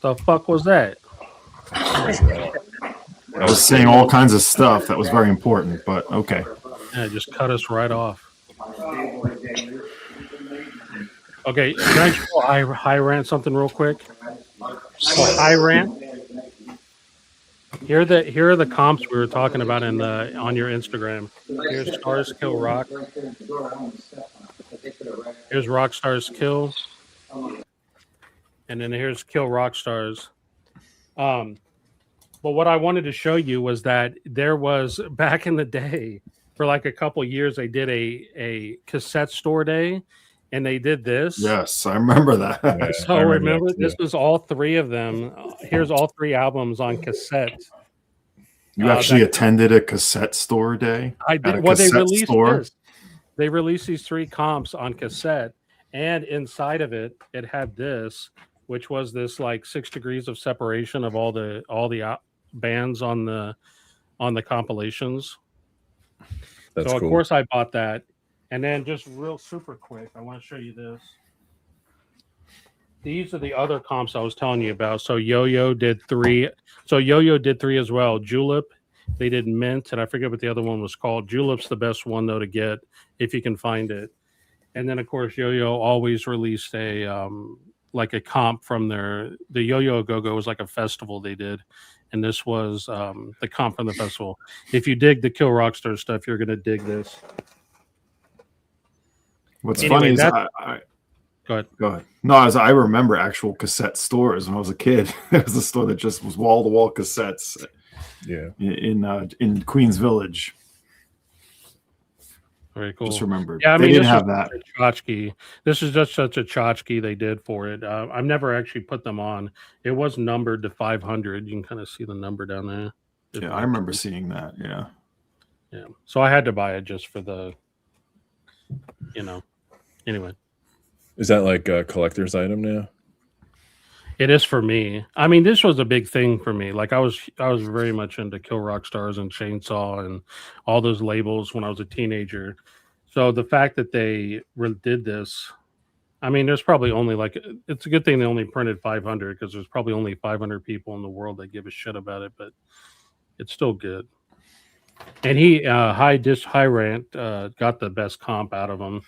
The fuck was that? I was saying all kinds of stuff that was very important, but okay. Yeah, just cut us right off. Okay, can I show high rant something real quick? So high rant. Here are the comps we were talking about in the on your Instagram. Here's Stars Kill Rock. Here's Rock Stars Kill. And then here's Kill Rock Stars. But what I wanted to show you was that there was back in the day for like a couple years they did a cassette store day, and they did this. Yes, I remember that. Yeah, So I remember that this was all three of them. Here's all three albums on cassette. You actually attended a cassette store day? I did. Well, they released this. They released these three comps on cassette, and inside of it, it had this, which was this like 6 degrees of separation of all the bands on the compilations. That's so of cool. course I bought that, and then just real super quick, I want to show you this. These are the other comps I was telling you about. So Yo-Yo did 3. So Yo-Yo did 3 as well. Julep, they did Mint, and I forget what the other one was called. Julep's the best one though to get if you can find it. And then of course Yo-Yo always released a like a comp from the Yo-Yo Go-Go was like a festival they did, and this was the comp from the festival. If you dig the Kill Rockstar stuff, you're gonna dig this. What's funny is Go ahead. Go ahead. No, I remember actual cassette stores when I was a kid. It was a store that just was wall-to-wall cassettes. Yeah, in Queens Village. Very cool. Just remembered. Yeah, I mean, they didn't have that. Tchotchke. This is just such a tchotchke they did for it. I've never actually put them on. It was numbered to 500. You can kind of see the number down there. Yeah, I remember seeing that. Yeah. Yeah. So I had to buy it just for the, anyway. Is that like a collector's item now? It is for me. I mean, this was a big thing for me. Like I was very much into Kill Rock Stars and Chainsaw and all those labels when I was a teenager. So the fact that they did this, I mean, there's probably only it's a good thing they only printed 500 because there's probably only 500 people in the world that give a shit about it, but it's still good. And he High Rant got the best comp out of him.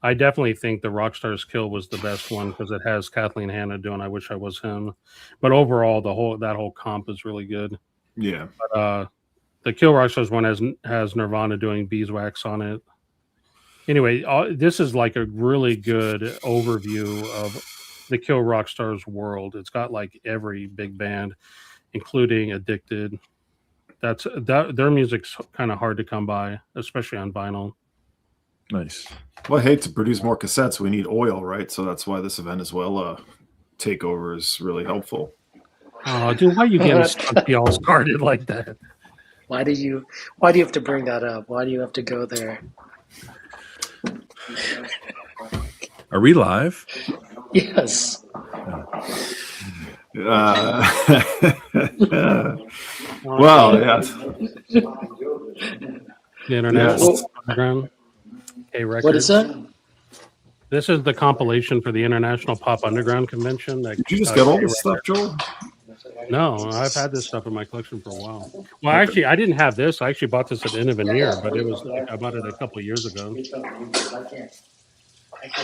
I definitely think the Rockstar's Kill was the best one because it has Kathleen Hanna doing I Wish I Was Him. But overall, that whole comp is really good. Yeah. But the Kill Rockstars one has Nirvana doing Beeswax on it. Anyway, this is like a really good overview of the Kill Rockstars world. It's got like every big band, including Addicted. Their music's kind of hard to come by, especially on vinyl. Nice. Well, hey, to produce more cassettes, we need oil, right? So that's why this event as well, takeover is really helpful. Oh, dude, why you getting all started like that? Why do you have to bring that up? Why do you have to go there? Are we live? Yes. Well, yes. The International Underground. What is that? This is the compilation for the International Pop Underground Convention. Did you just get all this stuff, Joel? No, I've had this stuff in my collection for a while. Well, actually, I didn't have this. I actually bought this at Innoveneer, but I bought it a couple of years ago.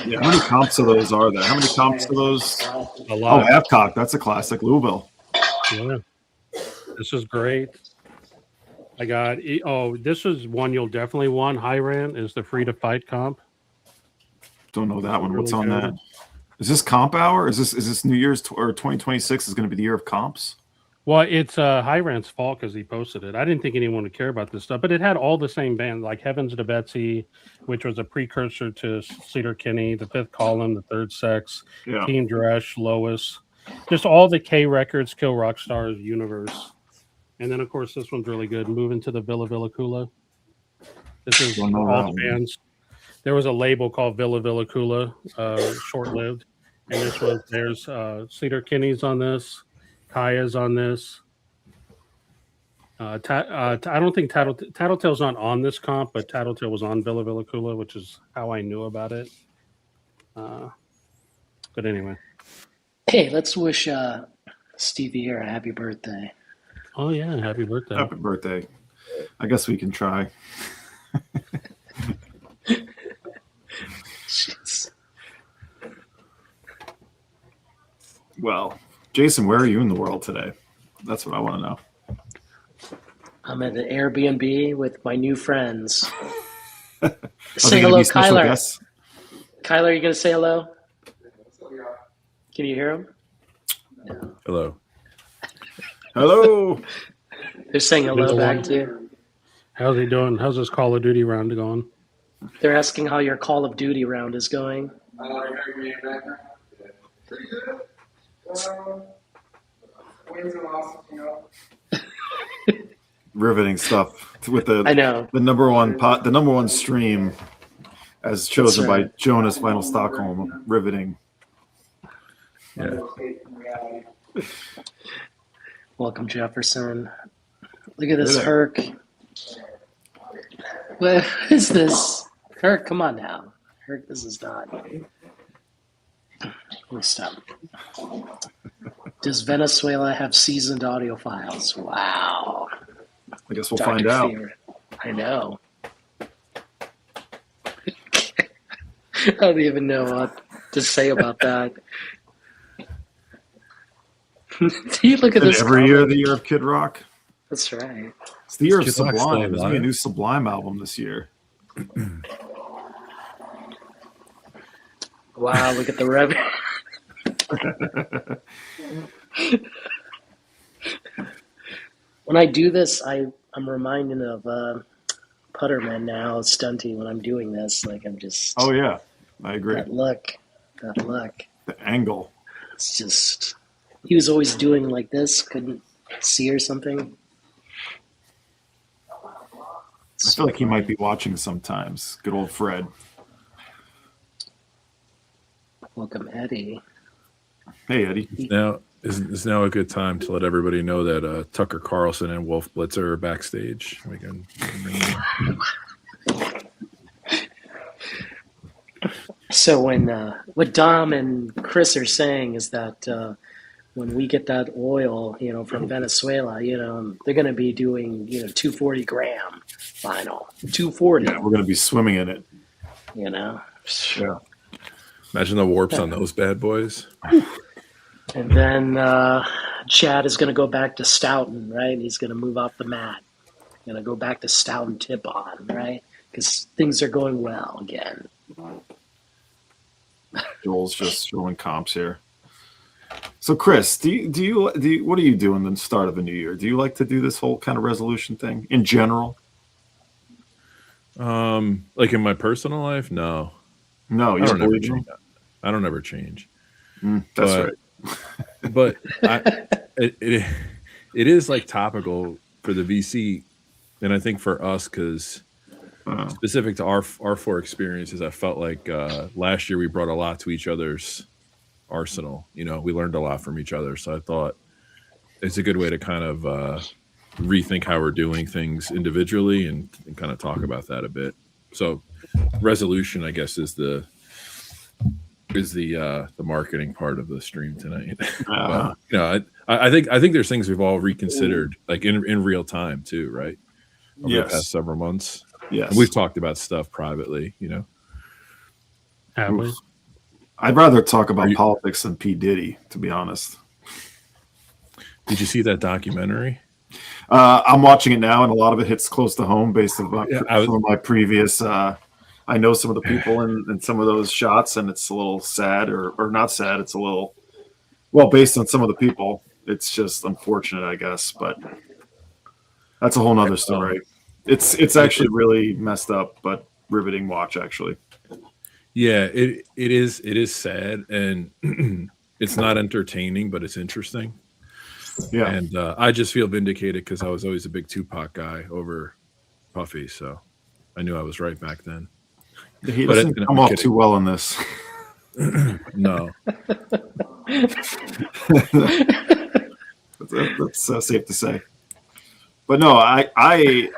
Yeah, how many comps of those are there? How many comps of those? A lot. Oh, Halfcock. That's a classic. Louisville. Yeah. This is great. I got, this is one you'll definitely want. High Rant is the Free to Fight comp. Don't know that one. What's on that? Is this comp hour? Is this New Year's or 2026 is going to be the year of comps? Well, it's High Rant's fault because he posted it. I didn't think anyone would care about this stuff, but it had all the same bands like Heavens to Betsy, which was a precursor to Cedar Kinney, The Fifth Column, The Third Sex, Team Dresch, Lois, just all the K Records, Kill Rock Stars universe. And then, of course, this one's really good. Moving to the Villa Kula. This is all the bands. There was a label called Villa Kula, short-lived. And there's Cedar Kinney's on this. Kaya's on this. I don't think Tattletale's not on this comp, but Tattletale was on Villa Kula, which is how I knew about it. But anyway. Hey, let's wish Stevie here, happy birthday. Oh yeah, happy birthday. Happy birthday. I guess we can try. Jeez. Well, Jason, where are you in the world today? That's what I want to know. I'm at an Airbnb with my new friends. Are Say they gonna hello, be special Kyler. guests? Kyler, are you going to say hello? Can you hear him? Hello. Hello. They're saying hello Hello. back to you. How's he doing? How's this Call of Duty round going? They're asking how your Call of Duty round is going. Riveting stuff with I know. the number one stream as chosen right. by Jonas Vinyl Stockholm. Riveting. Yeah. Welcome, Jefferson. Look at this, Hey there. Herc. What is this? Herc, come on now. Herc, this is not. Let me stop. Does Venezuela have seasoned audio files? Wow. I guess we'll Dr. find out. Fear. I know. I don't even know what to say about that. Do you look at And this? every year, comment? the year of Kid Rock. That's right. It's the year of Kid Rock's still Sublime. There's gonna be a alive? new Sublime album this year. Wow, look at the revenue. When I do this, I'm reminded of Putterman now, Stunty, when I'm doing this. Like, I'm just. Oh yeah, I agree. That look. The angle. It's just. He was always doing like this, couldn't see or something. I feel like he might be watching sometimes. Good old Fred. Welcome, Eddie. Hey Eddie. Now is now a good time to let everybody know that Tucker Carlson and Wolf Blitzer are backstage. We can bring them in. So when what Dom and Chris are saying is that when we get that oil, from Venezuela, they're going to be doing 240 gram vinyl, 240. Yeah, we're gonna be swimming in it. Yeah. Imagine the warps on those bad boys. And then Chad is going to go back to Stoughton, right? He's going to move off the mat. Going to go back to Stoughton tip on, right? Because things are going well again. Joel's just showing comps here. So Chris, do you what do you do in the start of a new year? Do you like to do this whole kind of resolution thing in general? Like in my personal life, no. No, you I don't ever believe change. I don't ever change. That's But- right. But it is like topical for the VC, and I think for us because specific to our four experiences, I felt like last year we brought a lot to each other's arsenal. We learned a lot from each other, so I thought it's a good way to kind of rethink how we're doing things individually and kind of talk about that a bit. So resolution, I guess, is the marketing part of the stream tonight. But, I think there's things we've all reconsidered, like in real time too, right? Over the past several months. Yes. And we've talked about stuff privately, Have we? I'd rather talk about politics than P. Diddy, to be honest. Did you see that documentary? I'm watching it now, and a lot of it hits close to home based on some of my previous. I know some of the people in some of those shots, and it's a little sad, or not sad. It's a little, based on some of the people. It's just unfortunate, I guess, but that's a whole nother story. It's actually really messed up, but riveting watch, actually. Yeah, it is sad, and it's not entertaining, but it's interesting. Yeah, and I just feel vindicated because I was always a big Tupac guy over Puffy, so I knew I was right back then. he doesn't come off too well in this. No, that's safe to say. But no, I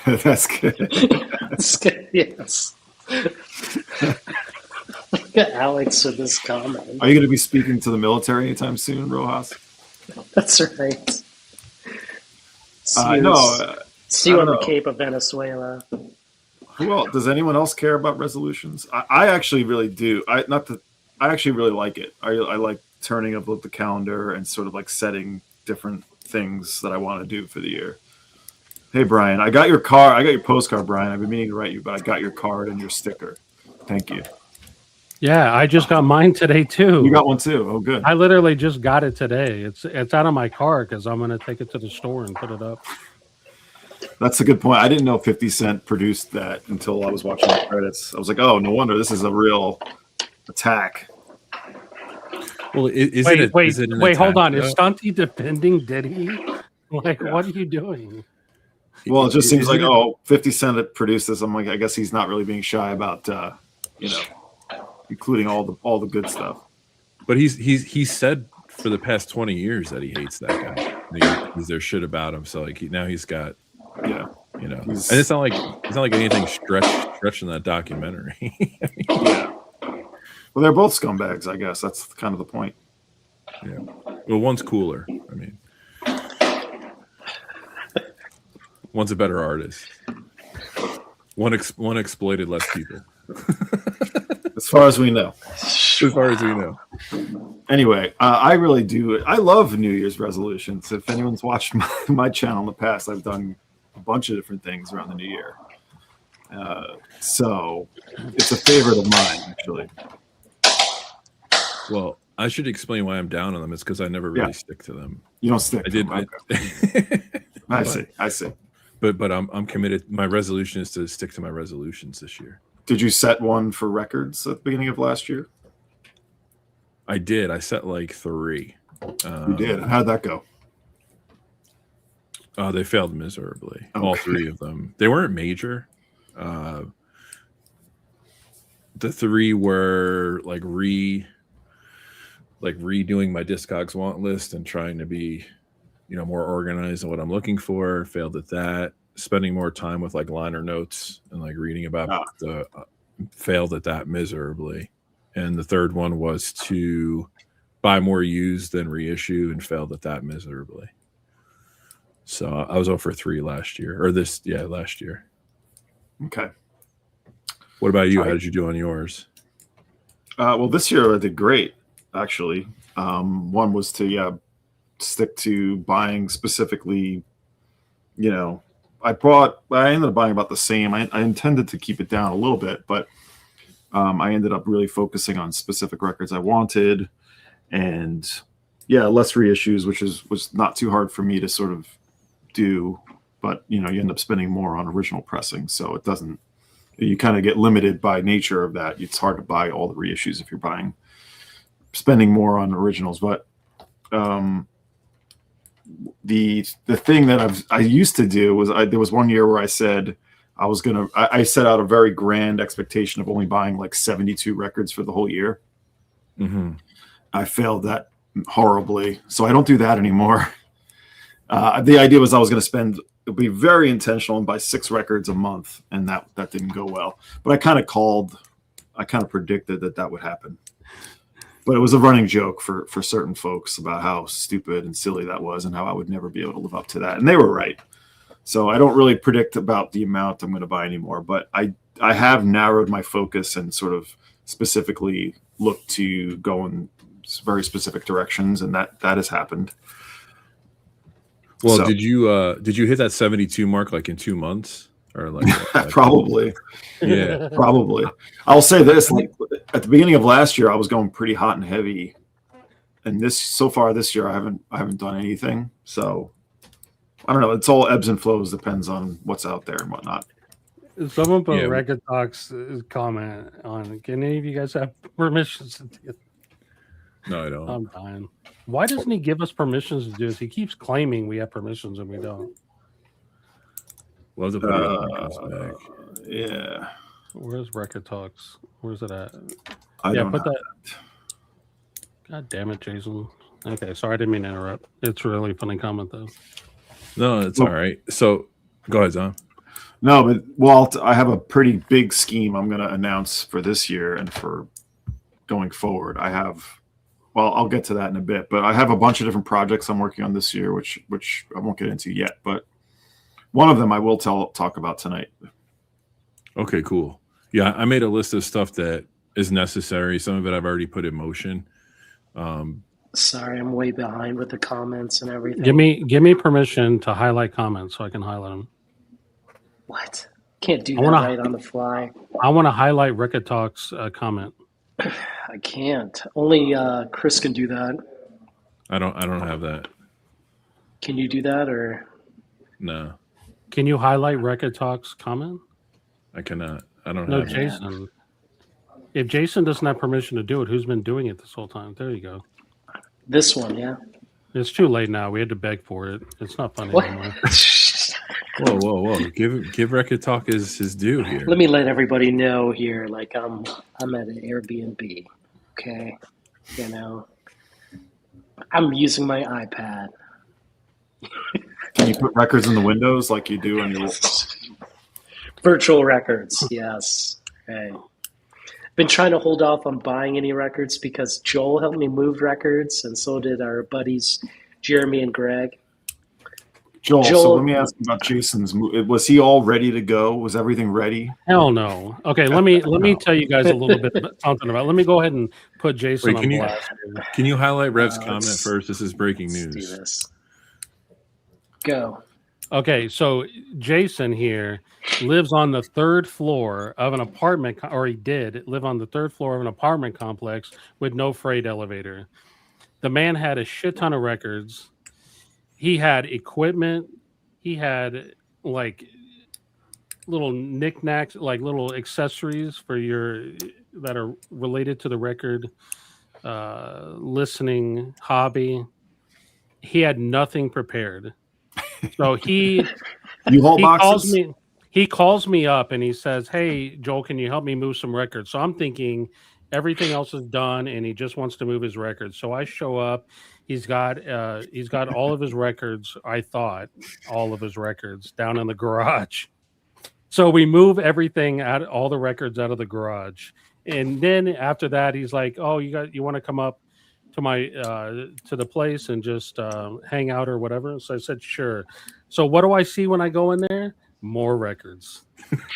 that's good. That's good, yes. Look at Alex with this comment. Are you going to be speaking to the military anytime soon, Rojas? That's right. No, See you I on don't the know. Cape of Venezuela. Well, does anyone else care about resolutions? I actually really do. I actually really like it. I like turning up the calendar and sort of like setting different things that I want to do for the year. Hey Brian, I got your card. I got your postcard, Brian. I've been meaning to write you, but I got your card and your sticker. Thank you. Yeah, I just got mine today too. You got one too. Oh, good. I literally just got it today. It's out of my car because I'm gonna take it to the store and put it up. That's a good point. I didn't know 50 Cent produced that until I was watching the credits. I was like, oh, no wonder this is a real attack. Well, Wait, hold on. Is Stunty defending Diddy? Like, what are you doing? Well, it just seems like, 50 Cent produced this. I'm like, I guess he's not really being shy about, including all the good stuff. But he's said for the past 20 years that he hates that guy. Because there's shit about him. So like now he's got, and it's not like anything stretched in that documentary. Yeah. Well, they're both scumbags, I guess. That's kind of the point. Yeah. Well, one's cooler. I mean, one's a better artist. One exploited less people. As far as we know. As far as we know. Anyway, I really do. I love New Year's resolutions. If anyone's watched my channel in the past, I've done a bunch of different things around the new year. So it's a favorite of mine, actually. Well, I should explain why I'm down on them. It's because I never really stick to them. You don't stick. I did. Okay. I see. But I'm committed. My resolution is to stick to my resolutions this year. Did you set one for records at the beginning of last year? I did. I set like 3. You did. How'd that go? They failed miserably. Okay. All 3 of them. They weren't major. The 3 were like redoing my Discogs want list and trying to be, more organized in what I'm looking for. Failed at that. Spending more time with like liner notes and like reading about failed at that miserably. And the 3rd one was to buy more used than reissue and failed at that miserably. So I was 0 for 3 last year last year. Okay. What about you? How did you do on yours? Well, this year I did great, actually. One was to stick to buying specifically, I ended up buying about the same. I intended to keep it down a little bit, but I ended up really focusing on specific records I wanted, and less reissues, which was not too hard for me to sort of do. But you end up spending more on original pressing, so it doesn't. You kind of get limited by nature of that. It's hard to buy all the reissues if you're spending more on originals. But the thing that I used to do was there was one year where I said I set out a very grand expectation of only buying like 72 records for the whole year. Mm-hmm. I failed that horribly, so I don't do that anymore. The idea was I was going to be very intentional and buy 6 records a month, and that didn't go well. But I kind of predicted that would happen. But it was a running joke for certain folks about how stupid and silly that was and how I would never be able to live up to that. And they were right. So I don't really predict about the amount I'm going to buy anymore. But I have narrowed my focus and sort of specifically looked to go in very specific directions, and that has happened. Well, did you hit that 72 mark like in 2 months or like probably? Yeah, probably. I'll say this: like at the beginning of last year, I was going pretty hot and heavy, and so far this year, I haven't done anything. So I don't know. It's all ebbs and flows. Depends on what's out there and whatnot. Someone put Record Talks comment on. Can any of you guys have permissions to do? No, I don't. I'm dying. Why doesn't he give us permissions to do this? He keeps claiming we have permissions and we don't. Love to put it on his back. Yeah. Where's Record Talks? Where's it at? I don't put know. that. God damn it, Jason. Okay, sorry, I didn't mean to interrupt. It's a really funny comment though. No, it's all right. So go ahead, Tom. No, but Walt, I have a pretty big scheme I'm going to announce for this year and for going forward. I have well, I'll get to that in a bit, but I have a bunch of different projects I'm working on this year, which I won't get into yet, but one of them I will talk about tonight. Okay, cool. Yeah, I made a list of stuff that is necessary. Some of it I've already put in motion. Sorry, I'm way behind with the comments and everything. Give me permission to highlight comments so I can highlight them. What? Can't do that right on the fly. I want to highlight Ricket Talk's comment. I can't. Only Chris can do that. I don't have that. Can you do that or No? Can you highlight Ricket Talk's comment? I cannot. I don't No, have Jason. If Jason doesn't have permission to do it, who's been doing it this whole time? There you go. this one? Yeah. It's too late now. We had to beg for it. It's not funny What? anymore. Whoa! Give Record Talk his due here. Let me let everybody know here. Like I'm at an Airbnb. Okay, you know, I'm using my iPad. Can you put records in the windows like you do on your Virtual records, yes. Okay. Been trying to hold off on buying any records because Joel helped me move records, and so did our buddies Jeremy and Greg. Joel? So let me ask you about Jason's move. Was he all ready to go? Was everything ready? Hell no. Okay, let me tell you guys a little bit about something about. Let me go ahead and put Jason on blast. Can you highlight Rev's comment first? This is breaking Let's news. do this. Go. Okay, so Jason here lives on the third floor of an apartment, or he did live on the third floor of an apartment complex with no freight elevator. The man had a shit ton of records. He had equipment. He had like little knickknacks, like little accessories for that are related to the record listening hobby. He had nothing prepared. So he calls me up and he says, "Hey, Joel, can you help me move some records?" So I'm thinking everything else is done and he just wants to move his records. So I show up. He's got all of his records. I thought all of his records down in the garage. So we move everything out, all the records out of the garage, and then after that, he's like, "Oh, you want to come up to my to the place and just hang out or whatever?" So I said, "Sure." So what do I see when I go in there? More records.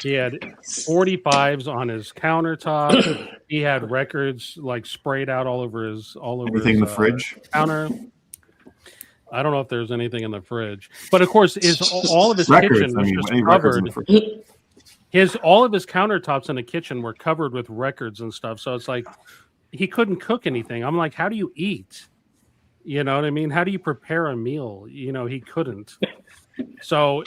He had 45s on his countertop. He had records like sprayed out all over Anything in the fridge counter. I don't know if there's anything in the fridge, but of course, all of his records, kitchen was just covered. All of his countertops in the kitchen were covered with records and stuff. So it's like he couldn't cook anything. I'm like, how do you eat? You know what I mean? How do you prepare a meal? You know, he couldn't. So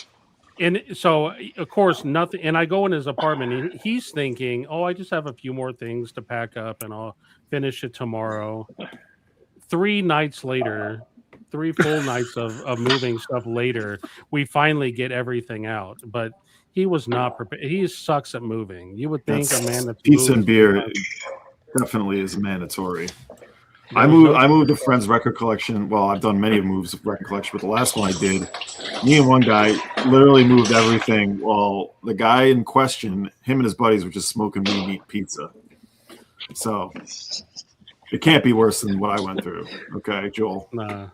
of course nothing. And I go in his apartment. And he's thinking, "Oh, I just have a few more things to pack up, and I'll finish it tomorrow." 3 nights later. 3 full nights of moving stuff later, we finally get everything out. But he was not prepared. He sucks at moving. You would think a man that's pizza and beer definitely is mandatory. I moved a friend's record collection. Well, I've done many moves of record collection, but the last one I did, me and one guy literally moved everything. Well, the guy in question, him and his buddies were just smoking weed and eating pizza. So it can't be worse than what I went through. Okay, Joel. Nah.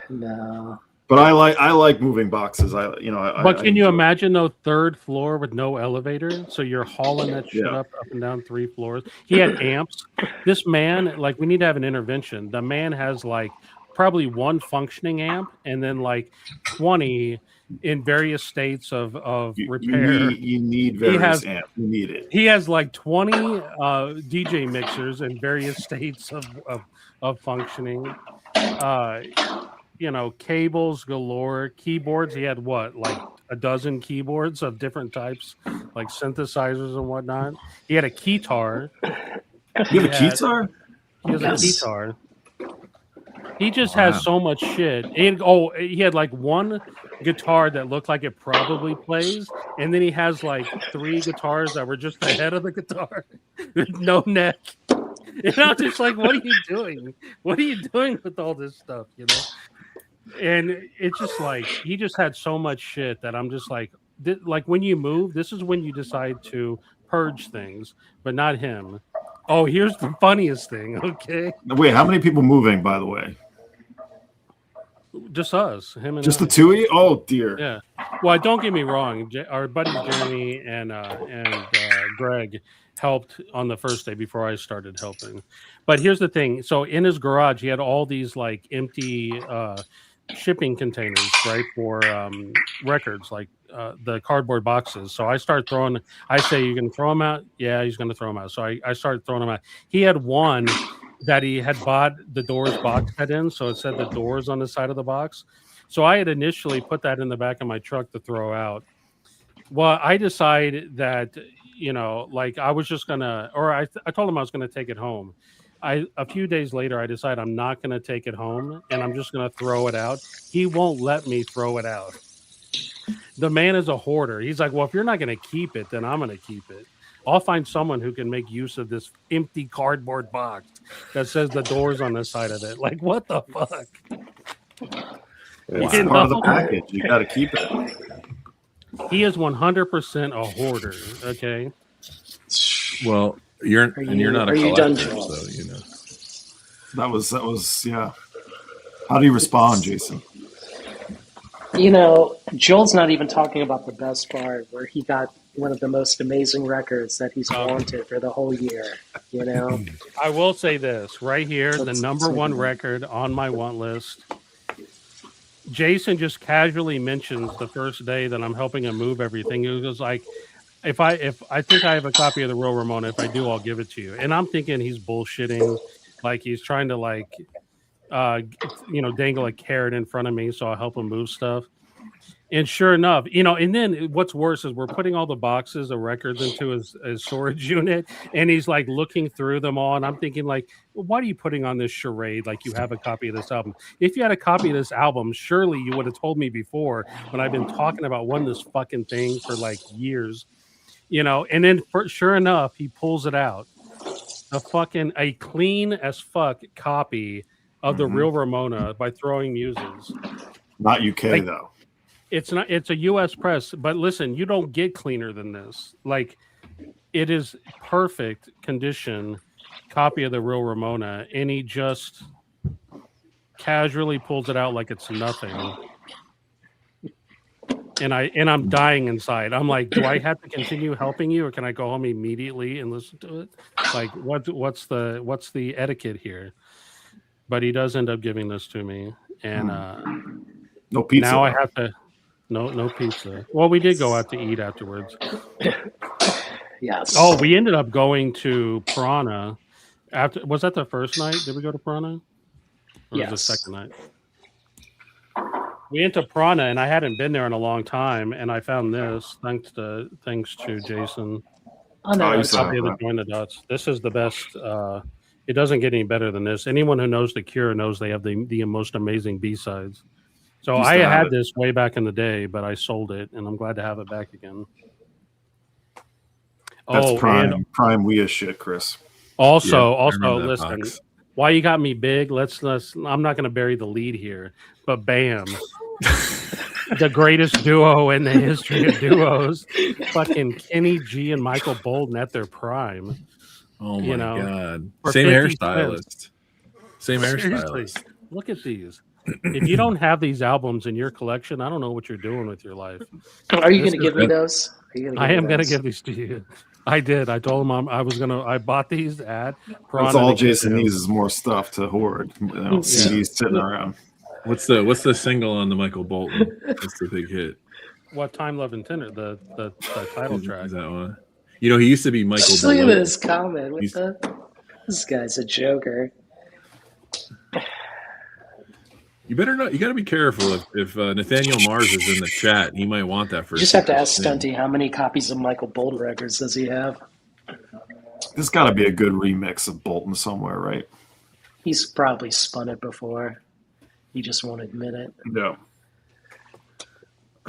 No. But I like moving boxes. But can you imagine though, third floor with no elevator? So you're hauling that shit up and down 3 floors. He had amps. This man, like, we need to have an intervention. The man has like probably 1 functioning amp and then like 20 in various states of repair. You need various amps. You need it. He has like 20 DJ mixers in various states of functioning. You know, cables galore, keyboards. He had like a dozen keyboards of different types, like synthesizers and whatnot. He had a keytar. You have a keytar? He has a keytar. He just has so much shit. And, he had like 1 guitar that looked like it probably plays, and then he has like 3 guitars that were just the head of the guitar with no neck. And I'm just like, what are you doing? What are you doing with all this stuff? You know? And it's just like he just had so much shit that I'm just like when you move, this is when you decide to purge things, but not him. Oh, here's the funniest thing. Okay, Wait, how many people moving, by the way? just us, him and Just I. the two of you? Oh, dear. Yeah. Well, don't get me wrong. Our buddies Jeremy and Greg helped on the first day before I started helping. But here's the thing. So in his garage, he had all these like empty shipping containers, right, for records, like the cardboard boxes. So I start throwing. I say, "You can throw them out." Yeah, he's going to throw them out. So I started throwing them out. He had one that he had bought the Doors box set in, so it said the Doors on the side of the box. So I had initially put that in the back of my truck to throw out. Well, I decided that, like I was just gonna, or I told him I was gonna take it home. A few days later, I decided I'm not gonna take it home and I'm just gonna throw it out. He won't let me throw it out. The man is a hoarder. He's like, well, if you're not gonna keep it, then I'm gonna keep it. I'll find someone who can make use of this empty cardboard box that says the Doors on the side of it. Like, what the fuck? It's You part of the know? package. You got to keep it. He is 100% a hoarder. Okay. Well, you're not a collector, so you know. That was yeah. How do you respond, Jason? Joel's not even talking about the best part where he got one of the most amazing records that he's wanted for the whole year. I will say this right here, the number one take record on my want list. Jason just casually mentions the first day that I'm helping him move everything. He was like, if I think I have a copy of the Real Ramona, if I do, I'll give it to you. And I'm thinking he's bullshitting, like he's trying to dangle a carrot in front of me so I'll help him move stuff. And sure enough, and then what's worse is we're putting all the boxes of records into his storage unit, and he's like looking through them all. And I'm thinking, like, well, why are you putting on this charade? Like, you have a copy of this album. If you had a copy of this album, surely you would have told me before when I've been talking about wanting this fucking thing for like years, And then sure enough, he pulls it out. A clean as fuck copy of the Real Ramona by Throwing Muses. Not UK though. It's not. It's a U.S. press, but listen, you don't get cleaner than this. Like, it is perfect condition copy of the Real Ramona, and he just casually pulls it out like it's nothing. And I'm dying inside. I'm like, do I have to continue helping you, or can I go home immediately and listen to it? Like, what's the etiquette here? But he does end up giving this to me, and no pizza. Now I have to. No pizza. Well, we did go out to eat afterwards. Yes. Oh, we ended up going to Piranha. Was that the first night? Did we go to Piranha? Or yes. Was the second night? We went to Piranha, and I hadn't been there in a long time, and I found this thanks to Jason. Copy of the Join the Dots. This is the best. It doesn't get any better than this. Anyone who knows The Cure knows they have the most amazing B-sides. So I had this way back in the day, but I sold it, and I'm glad to have it back again. That's prime Wea shit, Chris. Also, listen, why you got me big? Let's. I'm not going to bury the lead here, but bam, the greatest duo in the history of duos, fucking Kenny G and Michael Bolton at their prime. Oh my god! Same hairstylist. Same hairstylist. Look at these. If you don't have these albums in your collection, I don't know what you're doing with your life. Are you going to give me those? I am going to give these to you. I did. I told him I bought these at Piranha. That's all Jason needs is more stuff to hoard. CDs sitting around. What's the single on the Michael Bolton? What's the big hit? What, Time, Love, and Tender, the title track. Is that one? He used to be Michael Bolton. Look at this comment. This guy's a joker. You better not. You got to be careful if Nathaniel Mars is in the chat. He might want that for. You just have to ask Stunty how many copies of Michael Bolton records does he have? There's got to be a good remix of Bolton somewhere, right? He's probably spun it before. He just won't admit it. No.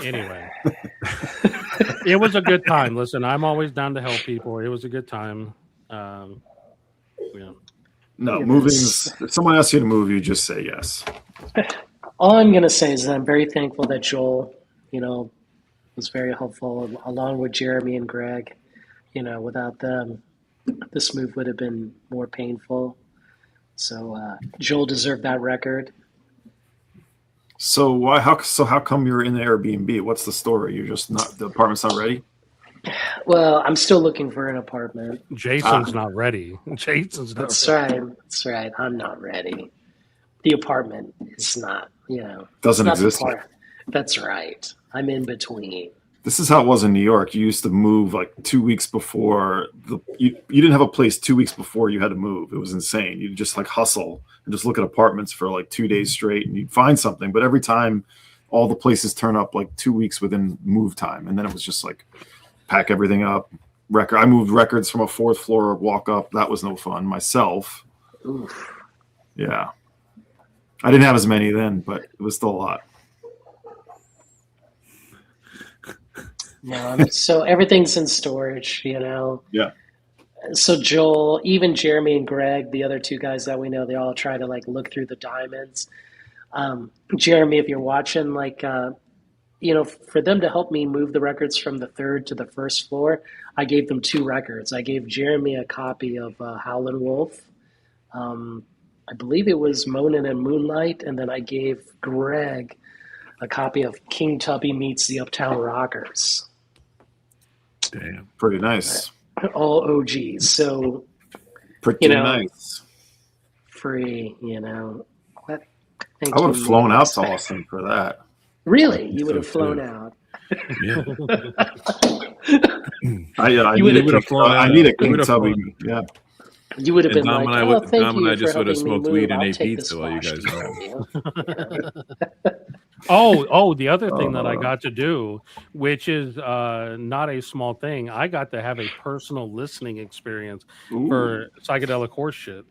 Anyway, it was a good time. Listen, I'm always down to help people. It was a good time. Yeah. No, moving. If someone asks you to move, you just say yes. All I'm going to say is that I'm very thankful that Joel, was very helpful, along with Jeremy and Greg. Without them, this move would have been more painful. So Joel deserved that record. So why? How come you're in the Airbnb? What's the story? You're just not, the apartment's not ready. Well, I'm still looking for an apartment. Jason's not ready. Jason's not That's ready. right. That's right. I'm not ready. The apartment is not, Doesn't it's not exist the yet. part. That's right. I'm in between. This is how it was in New York. You used to move like 2 weeks before you didn't have a place 2 weeks before you had to move. It was insane. You'd just like hustle and just look at apartments for like 2 days straight and you'd find something. But every time all the places turn up like 2 weeks within move time. And then it was just like pack everything up. I moved records from a 4th floor walk up. That was no fun myself. Oof. Yeah. I didn't have as many then, but it was still a lot. No, so everything's in storage, Yeah. So Joel, even Jeremy and Greg, the other 2 guys that we know, they all try to like look through the diamonds. Jeremy, if you're watching, like, for them to help me move the records from the 3rd to the 1st floor, I gave them 2 records. I gave Jeremy a copy of Howlin' Wolf. I believe it was Moanin' and Moonlight, and then I gave Greg a copy of King Tubby Meets the Uptown Rockers. Damn. Pretty nice. All OGs. So, Pretty nice. free, What? Thank I would have you, flown out guys. to Austin for that. Really? You would So have flown too. out. Yeah. I You need a would've flown out. King would've Tubby. flown. Yeah. You would have And been Dom like, and I oh, would- thank Dom and you I for just would have helping me smoked move. weed and I'll ate take pizza this while you squash guys from were you. Oh, the other thing that I got to do, which is not a small thing, I got to have a personal listening experience for psychedelic horse shit.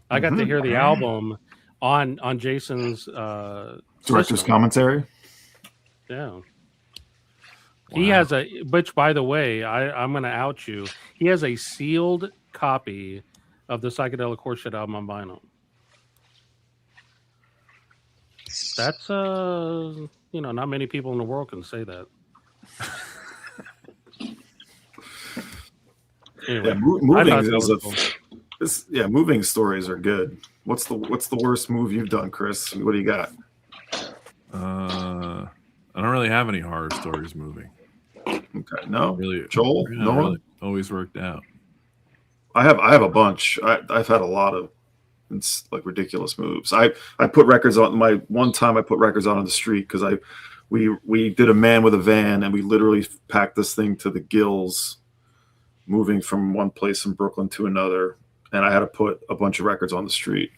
I got to hear the album on Jason's Director's system. commentary. Yeah. He has which by the way, I'm going to out you. He has a sealed copy of the psychedelic horse shit album on vinyl. That's not many people in the world can say that. Anyway, Yeah, I moving thought that is was cool. moving stories are good. What's the worst move you've done, Chris? What do you got? I don't really have any horror stories moving. Okay, no, Really, Joel, yeah, no really one. always worked out. I have a bunch. I've had a lot of like ridiculous moves. I put records on one time. I put records on the street because we did a man with a van and we literally packed this thing to the gills, moving from one place in Brooklyn to another, and I had to put a bunch of records on the street.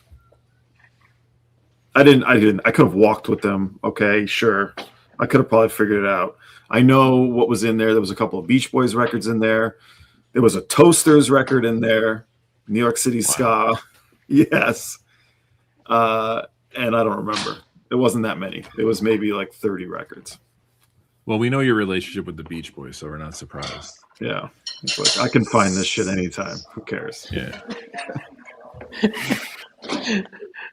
I didn't. I could have walked with them. Okay, sure. I could have probably figured it out. I know what was in there. There was a couple of Beach Boys records in there. There was a Toasters record in there. New York City ska. Yes. And I don't remember. It wasn't that many. It was maybe like 30 records. Well, we know your relationship with the Beach Boys, so we're not surprised. Yeah. It's like, I can find this shit anytime. Who cares? Yeah.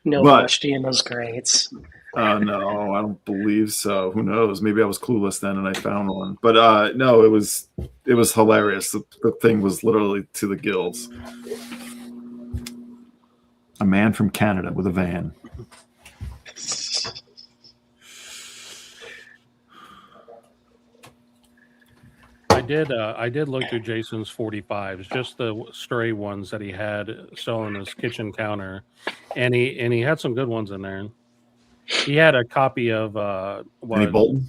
No But- Rusty in those grades. No, I don't believe so. Who knows? Maybe I was clueless then and I found one. But no, it was hilarious. The thing was literally to the gills. A man from Canada with a van. I did look through Jason's 45s, just the stray ones that he had still on his kitchen counter, and he had some good ones in there. He had a copy of Any Bolton?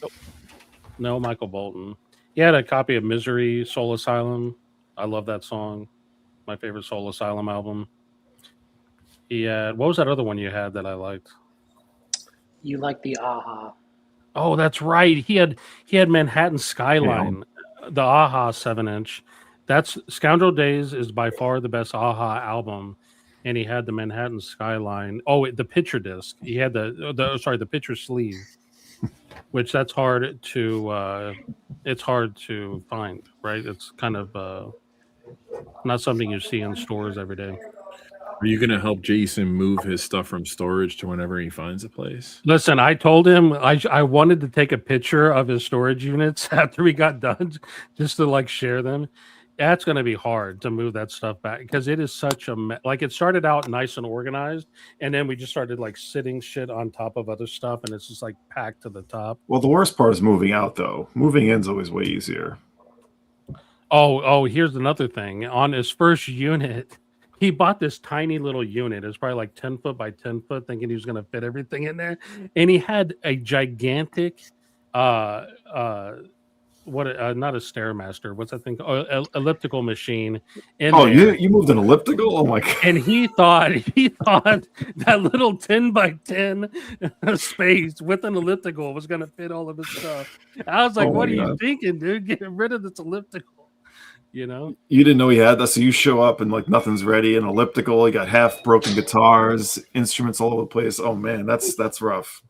No, Michael Bolton. He had a copy of Misery Soul Asylum. I love that song. My favorite Soul Asylum album. He had, what was that other one you had that I liked? You like the Aha. Oh, that's right. He had Manhattan Skyline, the Aha 7-inch. That's Scoundrel Days is by far the best Aha album, and he had the Manhattan Skyline. Oh, the picture disc. He had the picture sleeve, which that's hard to it's hard to find, right? It's kind of not something you see in stores every day. Are you going to help Jason move his stuff from storage to whenever he finds a place? Listen, I told him I wanted to take a picture of his storage units after we got done, just to like share them. That's going to be hard to move that stuff back because it is such a like it started out nice and organized, and then we just started like sitting shit on top of other stuff, and it's just like packed to the top. Well, the worst part is moving out, though. Moving in's always way easier. Oh, here's another thing. On his first unit, he bought this tiny little unit. It's probably like 10 foot by 10 foot, thinking he was going to fit everything in there, and he had a gigantic not a Stairmaster. What's that thing? Elliptical machine. You moved an elliptical? Oh my god! And he thought that little 10 by 10 space with an elliptical was going to fit all of his stuff. I was like, "What are you thinking, dude? Get rid of this elliptical." You know, you didn't know he had that, so you show up and like nothing's ready. An elliptical. You got half broken guitars, instruments all over the place. Oh man, that's rough.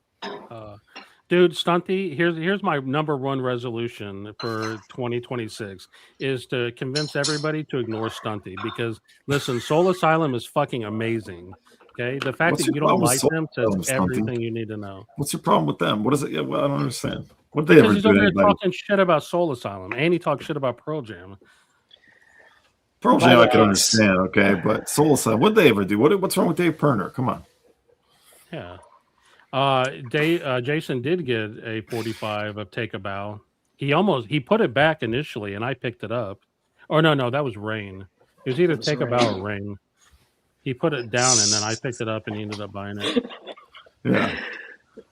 Dude, Stunty, here's my number one resolution for 2026 is to convince everybody to ignore Stunty because listen, Soul Asylum is fucking amazing. Okay, the fact that you don't like them says everything you need to know. What's your problem with them? What is it? Yeah, well, I don't understand. What did they ever do? He's over there talking shit about Soul Asylum, and he talks shit about Pearl Jam. Pearl Jam, I can understand, okay, but Soul Asylum, what did they ever do? What's wrong with Dave Pirner? Come on. Yeah. Jason did get a 45 of Take a Bow. He put it back initially, and I picked it up. Or no, that was Rain. It was either Take a Bow or Rain. He put it down, and then I picked it up, and he ended up buying it. Yeah.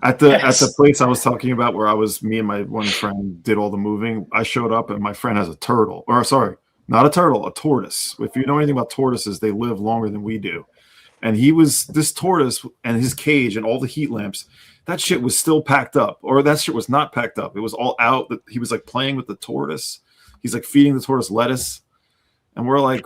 At the place I was talking about, where me and my one friend did all the moving, I showed up, and my friend has a turtle. Or sorry, not a turtle, a tortoise. If you know anything about tortoises, they live longer than we do. And this tortoise and his cage and all the heat lamps, that shit was still packed up, or that shit was not packed up. It was all out. He was like playing with the tortoise. He's like feeding the tortoise lettuce. And we're like,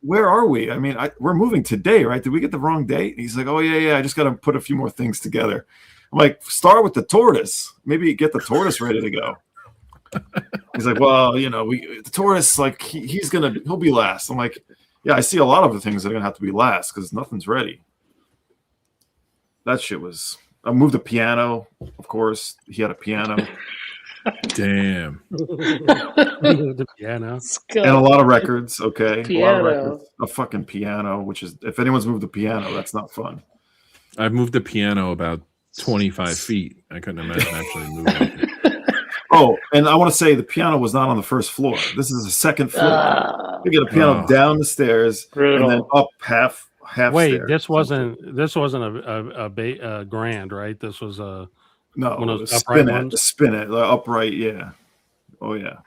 where are we? I mean, we're moving today, right? Did we get the wrong date? He's like, oh, yeah. I just got to put a few more things together. I'm like, start with the tortoise. Maybe get the tortoise ready to go. He's like, well, the tortoise, like he'll be last. I'm like, yeah, I see a lot of the things that are going to have to be last because nothing's ready. That shit was... I moved a piano, of course. He had a piano. Damn. The piano. And a lot of records, okay? Piano. A lot of records. A fucking piano, which is... If anyone's moved a piano, that's not fun. I've moved a piano about 25 feet. I couldn't imagine actually moving it. Oh, and I want to say the piano was not on the first floor. This is the second floor. You get a piano down the stairs and then up half. Wait, stairs. this wasn't a grand, right? This was one of those upright ones. Spin it, upright, yeah. Oh yeah.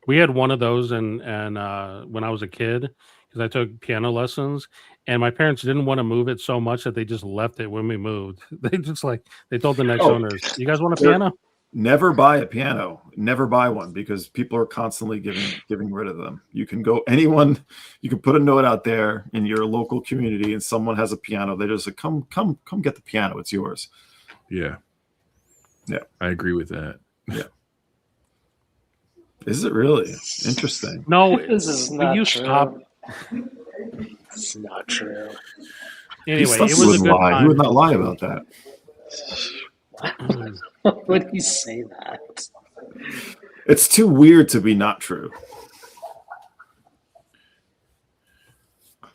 We had one of those, and when I was a kid, because I took piano lessons, and my parents didn't want to move it so much that they just left it when we moved. They told the next owners, "You guys want a piano?" Never buy a piano. Never buy one because people are constantly giving rid of them. You can go anyone. You can put a note out there in your local community, and someone has a piano. They just like, come get the piano. It's yours. Yeah. I agree with that. Yeah. Is it really interesting? No, this is not true. Stop. It's not true. Anyway, it was a good time. He would not lie about that. Would he say that? It's too weird to be not true.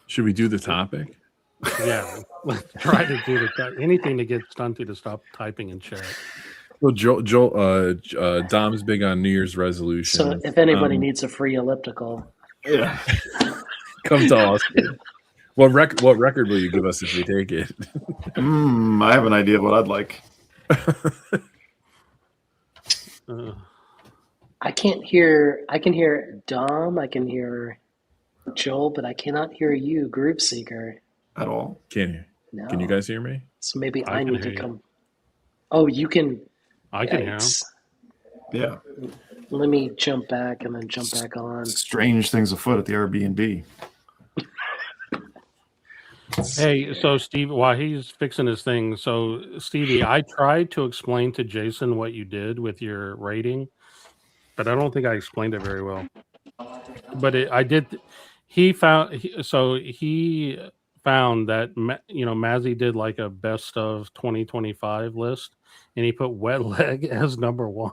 Should we do the topic? Yeah, let's try to do anything to get Stunty to stop typing in chat. Well, Dom's big on New Year's resolution. So if anybody needs a free elliptical, yeah, come to Austin. What record will you give us if we take it? I have an idea of what I'd like. I can hear Dom, I can hear Joel, but I cannot hear you, Groove Seeker. At all. Can you? No. Can you guys hear me? So maybe I can need to hear come. Oh, you can. I can hear him. Yeah. Let me jump back and then jump back on. Strange things afoot at the Airbnb. Hey, so Steve, while he's fixing his thing, so Stevie, I tried to explain to Jason what you did with your rating, but I don't think I explained it very well. But I did. He found that Mazzy did like a best of 2025 list, and he put Wet Leg as number one,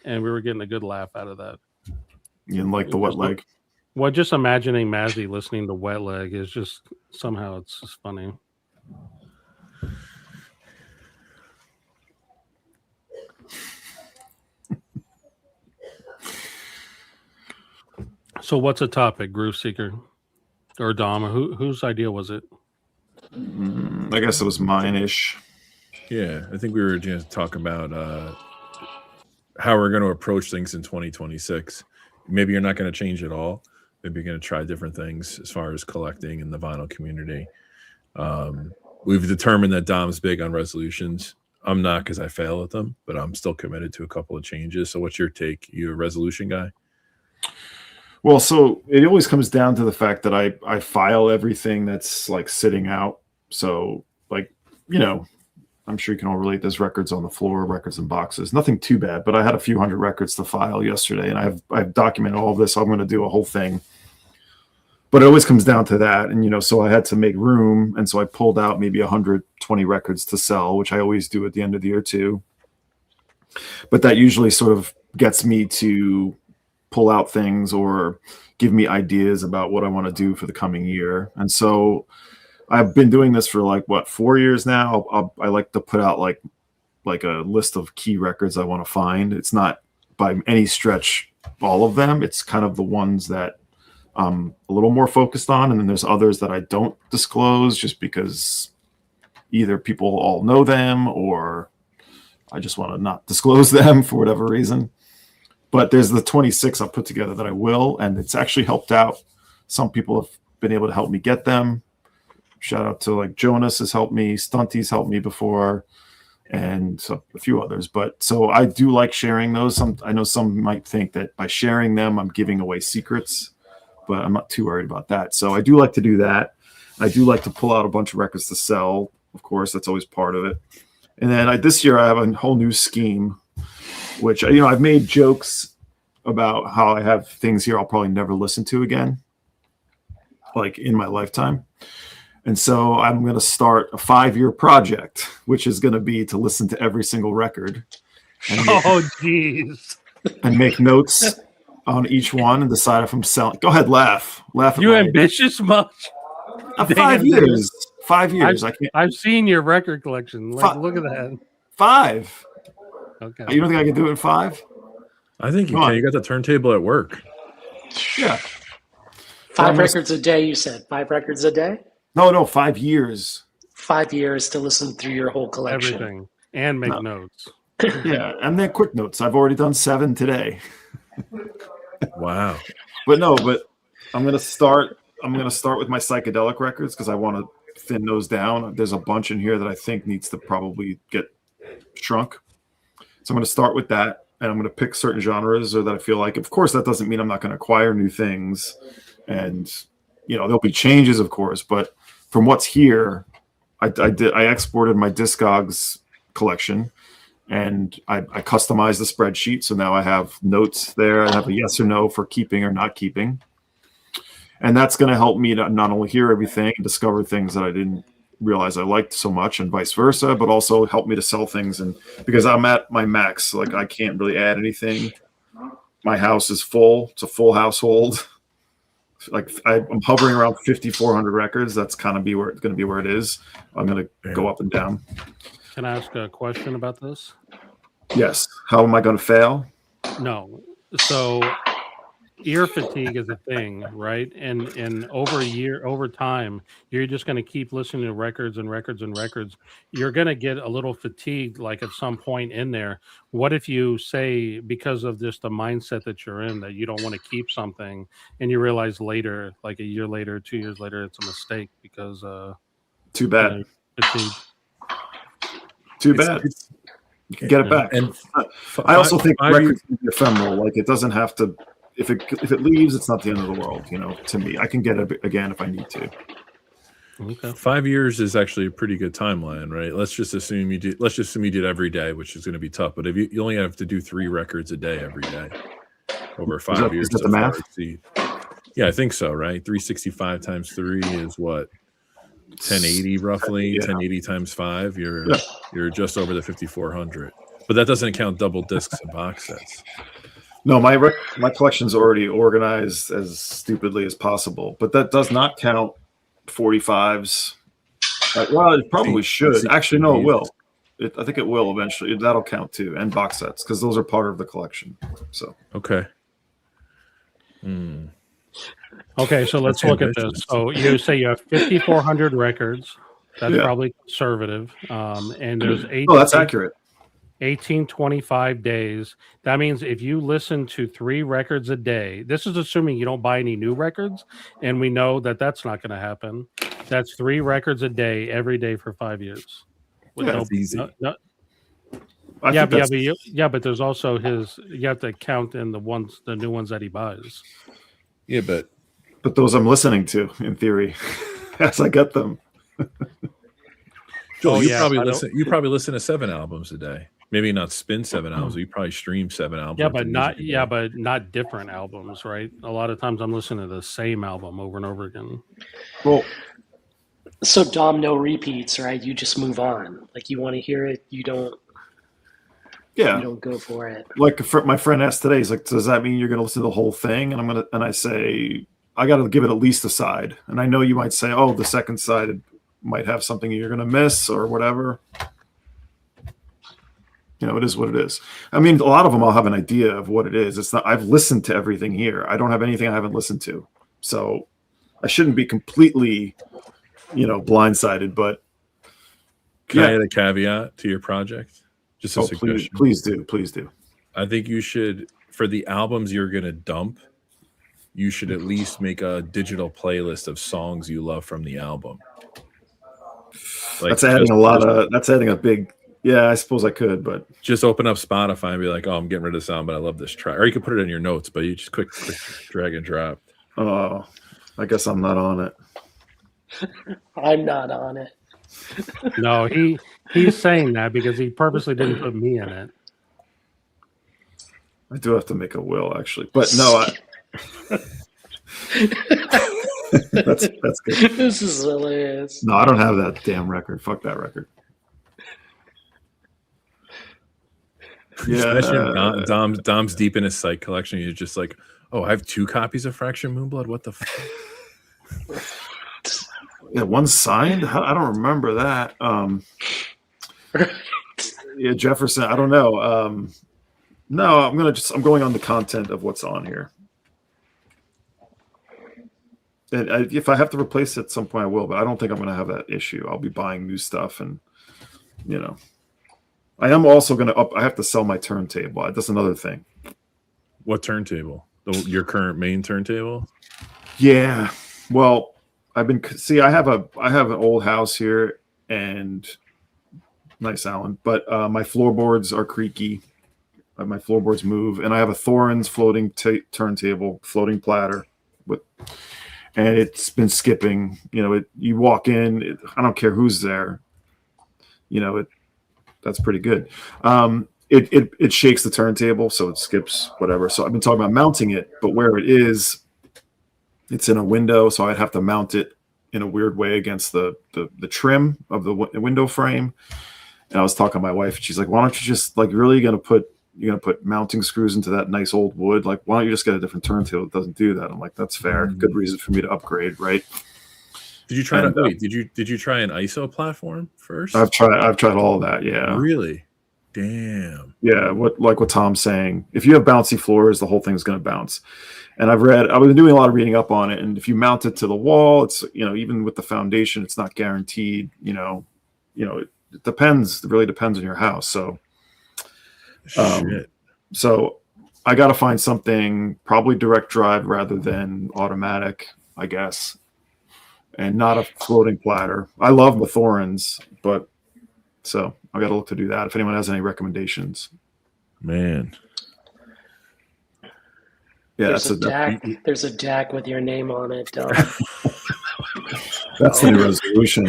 and we were getting a good laugh out of that. You didn't like the wet leg. Well, just imagining Mazzy listening to Wet Leg is just somehow it's just funny. So what's a topic, Groove Seeker or Dom? Whose idea was it? I guess it was mine-ish. Yeah, I think we were going to talk about how we're going to approach things in 2026. Maybe you're not going to change it all. Maybe you're going to try different things as far as collecting in the vinyl community. We've determined that Dom's big on resolutions. I'm not because I fail at them, but I'm still committed to a couple of changes. So what's your take? You a resolution guy? Well, so it always comes down to the fact that I file everything that's like sitting out. So like, you know, I'm sure you can all relate. There's records on the floor, records in boxes, nothing too bad, but I had a few hundred records to file yesterday and I've documented all of this. So I'm going to do a whole thing, but it always comes down to that. And, you know, so I had to make room. And so I pulled out maybe 120 records to sell, which I always do at the end of the year too. But that usually sort of gets me to pull out things or give me ideas about what I want to do for the coming year. And so I've been doing this for like 4 years now. I like to put out like a list of key records I want to find. It's not by any stretch all of them. It's kind of the ones that I'm a little more focused on. And then there's others that I don't disclose just because either people all know them or I just want to not disclose them for whatever reason. But there's the 26 I've put together that I will, and it's actually helped out. Some people have been able to help me get them. Shout out to like Jonas has helped me, Stunty's helped me before, and a few others. But so I do like sharing those. I know some might think that by sharing them, I'm giving away secrets, but I'm not too worried about that. So I do like to do that. I do like to pull out a bunch of records to sell. Of course, that's always part of it. And then this year I have a whole new scheme, which, you know, I've made jokes about how I have things here I'll probably never listen to again, like in my lifetime. And so I'm going to start a 5-year project, which is going to be to listen to every single record. Geez. And make notes on each one and decide if I'm selling. Go ahead, laugh. Laugh. You ambitious much? 5 years. 5 years. I've seen your record collection. Like, look at that. 5. Okay. You don't think I can do it in 5? I think you can. You got the turntable at work. Yeah. 5 records a day, you said. 5 records a day? No, 5 years. 5 years to listen through your whole collection. Everything. And make notes. Yeah, and then quick notes. I've already done 7 today. Wow. But I'm going to start with my psychedelic records because I want to thin those down. There's a bunch in here that I think needs to probably get shrunk. So I'm going to start with that. And I'm going to pick certain genres or that I feel like, of course, that doesn't mean I'm not going to acquire new things. And, you know, there'll be changes, of course. But from what's here, I exported my Discogs collection and I customized the spreadsheet. So now I have notes there. I have a yes or no for keeping or not keeping. And that's going to help me to not only hear everything and discover things that I didn't realize I liked so much and vice versa, but also help me to sell things. And because I'm at my max, like I can't really add anything. My house is full. It's a full household. Like I'm hovering around 5,400 records. That's kind of going to be where it is. I'm going to go up and down. Can I ask a question about this? Yes. How am I going to fail? No. So ear fatigue is a thing, right? And over time, you're just going to keep listening to records and records and records. You're going to get a little fatigued, like at some point in there. What if you say, because of just the mindset that you're in, that you don't want to keep something, and you realize later, like a year later, 2 years later, it's a mistake because too bad. Fatigue. Too bad. You can get it back. And I also think records can be ephemeral. Like it doesn't have to. If it leaves, it's not the end of the world, you know, to me. I can get it again if I need to. Okay. 5 years is actually a pretty good timeline, right? Let's just assume you did every day, which is going to be tough. But if you only have to do 3 records a day every day over 5 years. Is that the math? Yeah, I think so, right? 365 times 3 is what? 1080 roughly. Yeah. 1080 times 5. You're just over the 5,400. But that doesn't count double discs and box sets. No, my collection's already organized as stupidly as possible, but that does not count 45s. Well, it probably should. Actually, no, it will. I think it will eventually. That'll count too, and box sets, because those are part of the collection. So Okay. Okay, so let's look at this. So you say you have 5,400 records. That's probably conservative. And there's that's accurate. 1825 days. That means if you listen to 3 records a day, this is assuming you don't buy any new records, and we know that that's not going to happen. That's 3 records a day every day for 5 years. That's easy. But there's also you have to count in the new ones that he buys. Yeah, but those I'm listening to in theory as I get them. Joel, you probably listen to 7 albums a day. Maybe not spin 7 albums, but you probably stream 7 albums. But not different albums, right? A lot of times I'm listening to the same album over and over again. Well, so Dom, no repeats, right? You just move on. Like you want to hear it, you don't. Yeah, you don't go for it. Like my friend asked today, he's like, "Does that mean you're going to listen to the whole thing?" And I say, I got to give it at least a side. And I know you might say, "Oh, the second side might have something you're going to miss or whatever." It is what it is. I mean, a lot of them I'll have an idea of what it is. It's not. I've listened to everything here. I don't have anything I haven't listened to, so I shouldn't be completely, blindsided. But can I add a caveat to your project? Just a suggestion. Please do. I think you should, for the albums you're going to dump, you should at least make a digital playlist of songs you love from the album. That's adding a big. Yeah, I suppose I could, but just open up Spotify and be like, "Oh, I'm getting rid of the sound, but I love this track." Or you can put it in your notes, but you just quick drag and drop. Oh, I guess I'm not on it. I'm not on it. No, he's saying that because he purposely didn't put me in it. I do have to make a will, actually, but no, that's good. This is hilarious. No, I don't have that damn record. Fuck that record. Yeah, Dom's deep in his Psych collection. He's just like, "Oh, I have 2 copies of Fractured Moonblood. What the fuck?" Yeah, one's signed. I don't remember that. Yeah, Jefferson. I don't know. No, I'm going on the content of what's on here. And if I have to replace it at some point, I will. But I don't think I'm going to have that issue. I'll be buying new stuff, and I am also going to I have to sell my turntable. That's another thing. What turntable? Your current main turntable? Yeah. Well, I have an old house here, and nice, Alan. But my floorboards are creaky. My floorboards move, and I have a Thorens floating turntable, floating platter, and it's been skipping. You walk in, I don't care who's there. That's pretty good. It shakes the turntable, so it skips whatever. So I've been talking about mounting it, but where it is, it's in a window, so I'd have to mount it in a weird way against the trim of the window frame. And I was talking to my wife, and she's like, "Why don't you just really you're gonna put mounting screws into that nice old wood? Like, why don't you just get a different turntable that doesn't do that?" I'm like, "That's fair. Good reason for me to upgrade, right?" Did you try Did you try an ISO platform first? I've tried all of that. Yeah. Really? Damn. Yeah. What Tom's saying. If you have bouncy floors, the whole thing's going to bounce. And I've been doing a lot of reading up on it. And if you mount it to the wall, it's even with the foundation, it's not guaranteed. It depends. It really depends on your house. So, so I got to find something probably direct drive rather than automatic, I guess. And not a floating platter. I love the Thorens, but so I got to look to do that. If anyone has any recommendations, man. Yeah, there's a DAC. There's a DAC with your name on it. That's the new resolution.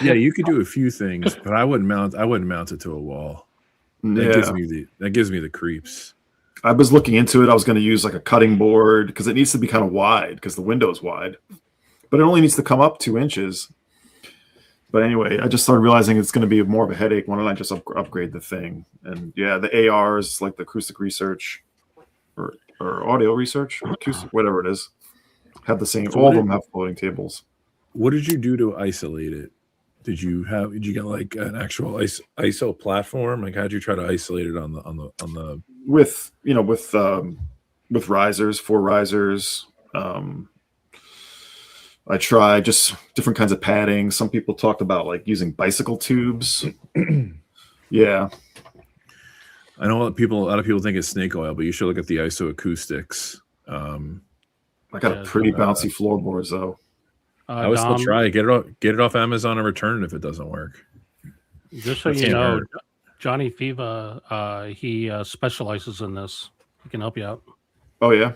Yeah, you could do a few things, but I wouldn't mount it to a wall. That gives me the creeps. I was looking into it. I was going to use like a cutting board because it needs to be kind of wide because the window is wide, but it only needs to come up 2 inches. But anyway, I just started realizing it's going to be more of a headache. Why don't I just upgrade the thing? And yeah, the ARs, like the acoustic research or audio research, or acoustic, whatever it is, have the same. So all of them have floating tables. What did you do to isolate it? Did you get like an actual ISO platform? Like, how'd you try to isolate it on the with risers, 4 risers. I tried just different kinds of padding. Some people talked about like using bicycle tubes. Yeah. I know a lot of people think it's snake oil, but you should look at the ISO acoustics. I got a pretty bouncy floorboards though. I would still try it. Get it off Amazon and return it if it doesn't work. Just so you know, Johnny Fiva, he specializes in this. He can help you out. Oh yeah.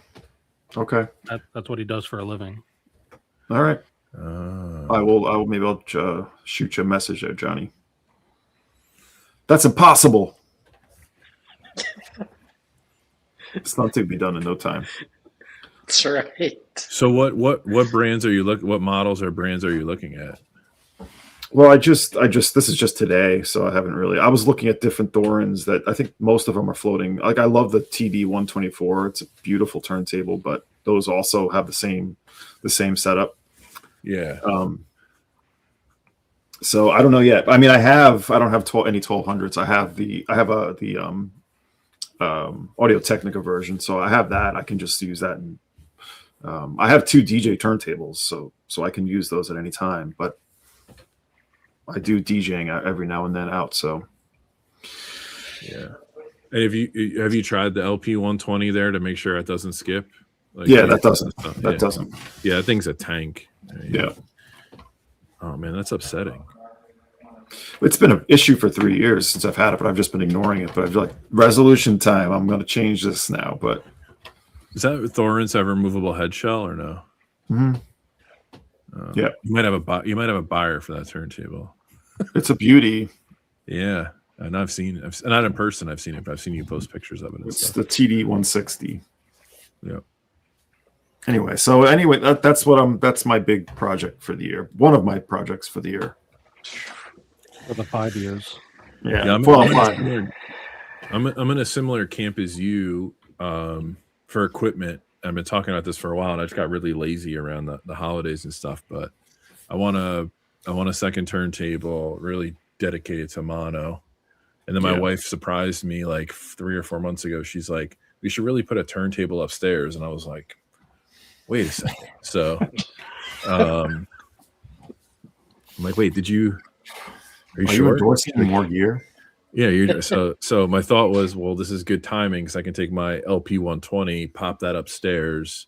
Okay. That's what he does for a living. All right. I will. Maybe I'll shoot you a message there, Johnny. That's impossible. It's not to be done in no time. That's right. So what brands are you what models or brands are you looking at? Well, I just this is just today, so I haven't really. I was looking at different Thorins that I think most of them are floating. Like I love the TD 124. It's a beautiful turntable, but those also have the same setup. Yeah. So I don't know yet. I mean, I don't have any 1200s. I have the Audio Technica version, so I have that. I can just use that. And I have 2 DJ turntables, so I can use those at any time. But I do DJing every now and then out. So yeah. And have you tried the LP 120 there to make sure it doesn't skip? Like, yeah, that doesn't. That doesn't. Yeah, that thing's a tank. Yeah. Oh man, that's upsetting. It's been an issue for 3 years since I've had it, but I've just been ignoring it. But I feel like resolution time. I'm going to change this now. But does that Thorins have a removable head shell or no? Mm-hmm. Yeah, you might have a buyer for that turntable. It's a beauty. Yeah, and I've seen it. Not in person. I've seen it, but I've seen you post pictures of it. It's the TD 160. Yeah. Anyway, that's my big project for the year. One of my projects for the year. For the 5 years. Yeah, I'm in a similar camp as you for equipment. I've been talking about this for a while, and I just got really lazy around the holidays and stuff. But I want a second turntable, really dedicated to mono. And then my wife surprised me like 3 or 4 months ago. She's like, "We should really put a turntable upstairs." And I was like, "Wait a second." So, I'm like, "Wait, are you sure? Endorsing more gear?" Yeah, so my thought was, well, this is good timing because I can take my LP 120, pop that upstairs,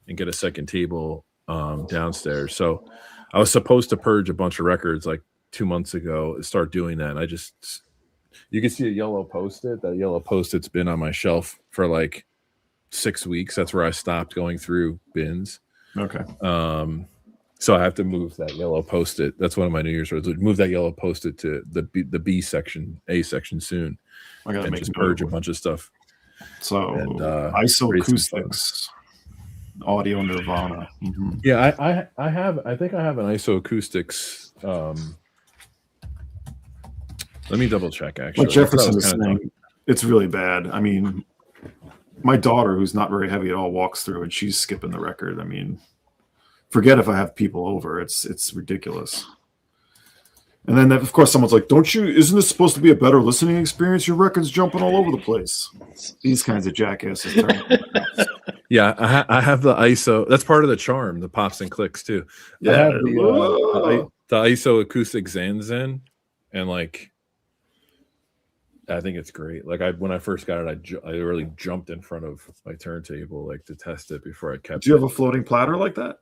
and get a second table downstairs. So I was supposed to purge a bunch of records like 2 months ago and start doing that. And you can see a yellow Post-it. That yellow Post-it's been on my shelf for like 6 weeks. That's where I stopped going through bins. Okay. So I have to move that yellow Post-it. That's one of my New Year's resolutions. Move that yellow Post-it to the B section, A section soon. I gotta and just purge a bunch of stuff. So ISO acoustics, audio Nirvana. Mm-hmm. Yeah, I think I have an ISO acoustics. Let me double check. Actually, Like Jefferson is saying, it's really bad. I mean, my daughter, who's not very heavy at all, walks through and she's skipping the record. I mean, forget if I have people over. It's ridiculous. And then, of course, someone's like, isn't this supposed to be a better listening experience? Your record's jumping all over the place. These kinds of jackasses. Yeah, I have the ISO. That's part of the charm, the pops and clicks, too. Yeah. I have the ISO acoustic Zanzen, and like, I think it's great. Like, when I first got it, I really jumped in front of my turntable, like, to test it before I kept it. Do you have a floating platter like that?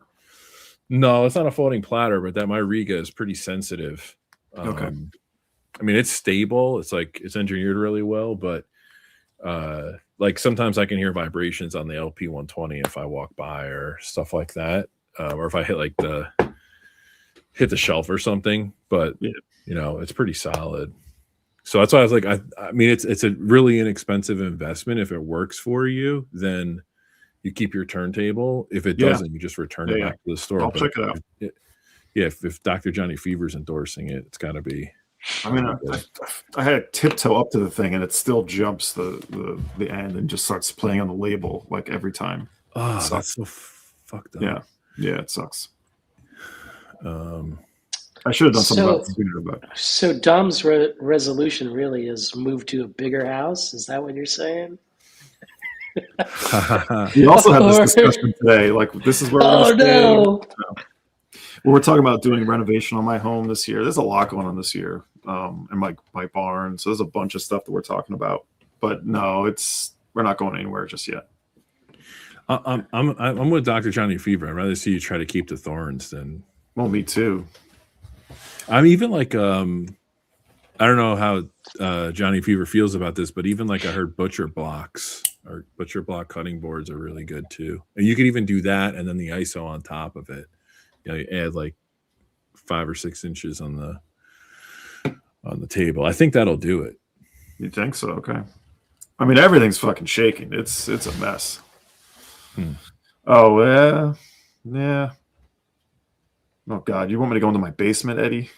No, it's not a floating platter, but my Riga is pretty sensitive. Okay. I mean, it's stable. It's like it's engineered really well, but like sometimes I can hear vibrations on the LP 120 if I walk by or stuff like that, or if I hit the shelf or something. But it's pretty solid. So that's why I was like, I mean, it's a really inexpensive investment. If it works for you, then you keep your turntable. If it doesn't, you just return it back to the store. I'll check it out. yeah, if Dr. Johnny Fever's endorsing it, it's got to be. I mean, I had to tiptoe up to the thing, and it still jumps the end and just starts playing on the label like every time. Oh, that's so fucked up. Yeah, it sucks. I should have done something about it sooner, but so Dom's resolution really is move to a bigger house. Is that what you're saying? we also had this discussion today. Like, this is where we're no. We're talking about doing renovation on my home this year. There's a lot going on this year, and my barn. So there's a bunch of stuff that we're talking about. But no, we're not going anywhere just yet. I'm with Dr. Johnny Fever. I'd rather see you try to keep the thorns than. Well, me too. I'm even like I don't know how Johnny Fever feels about this, but even like I heard butcher block cutting boards are really good too. And you could even do that and then the ISO on top of it. You know, you add like 5 or 6 inches on the table. I think that'll do it. You think so? Okay. I mean, everything's fucking shaking. It's a mess. Oh yeah. Oh God, you want me to go into my basement, Eddie?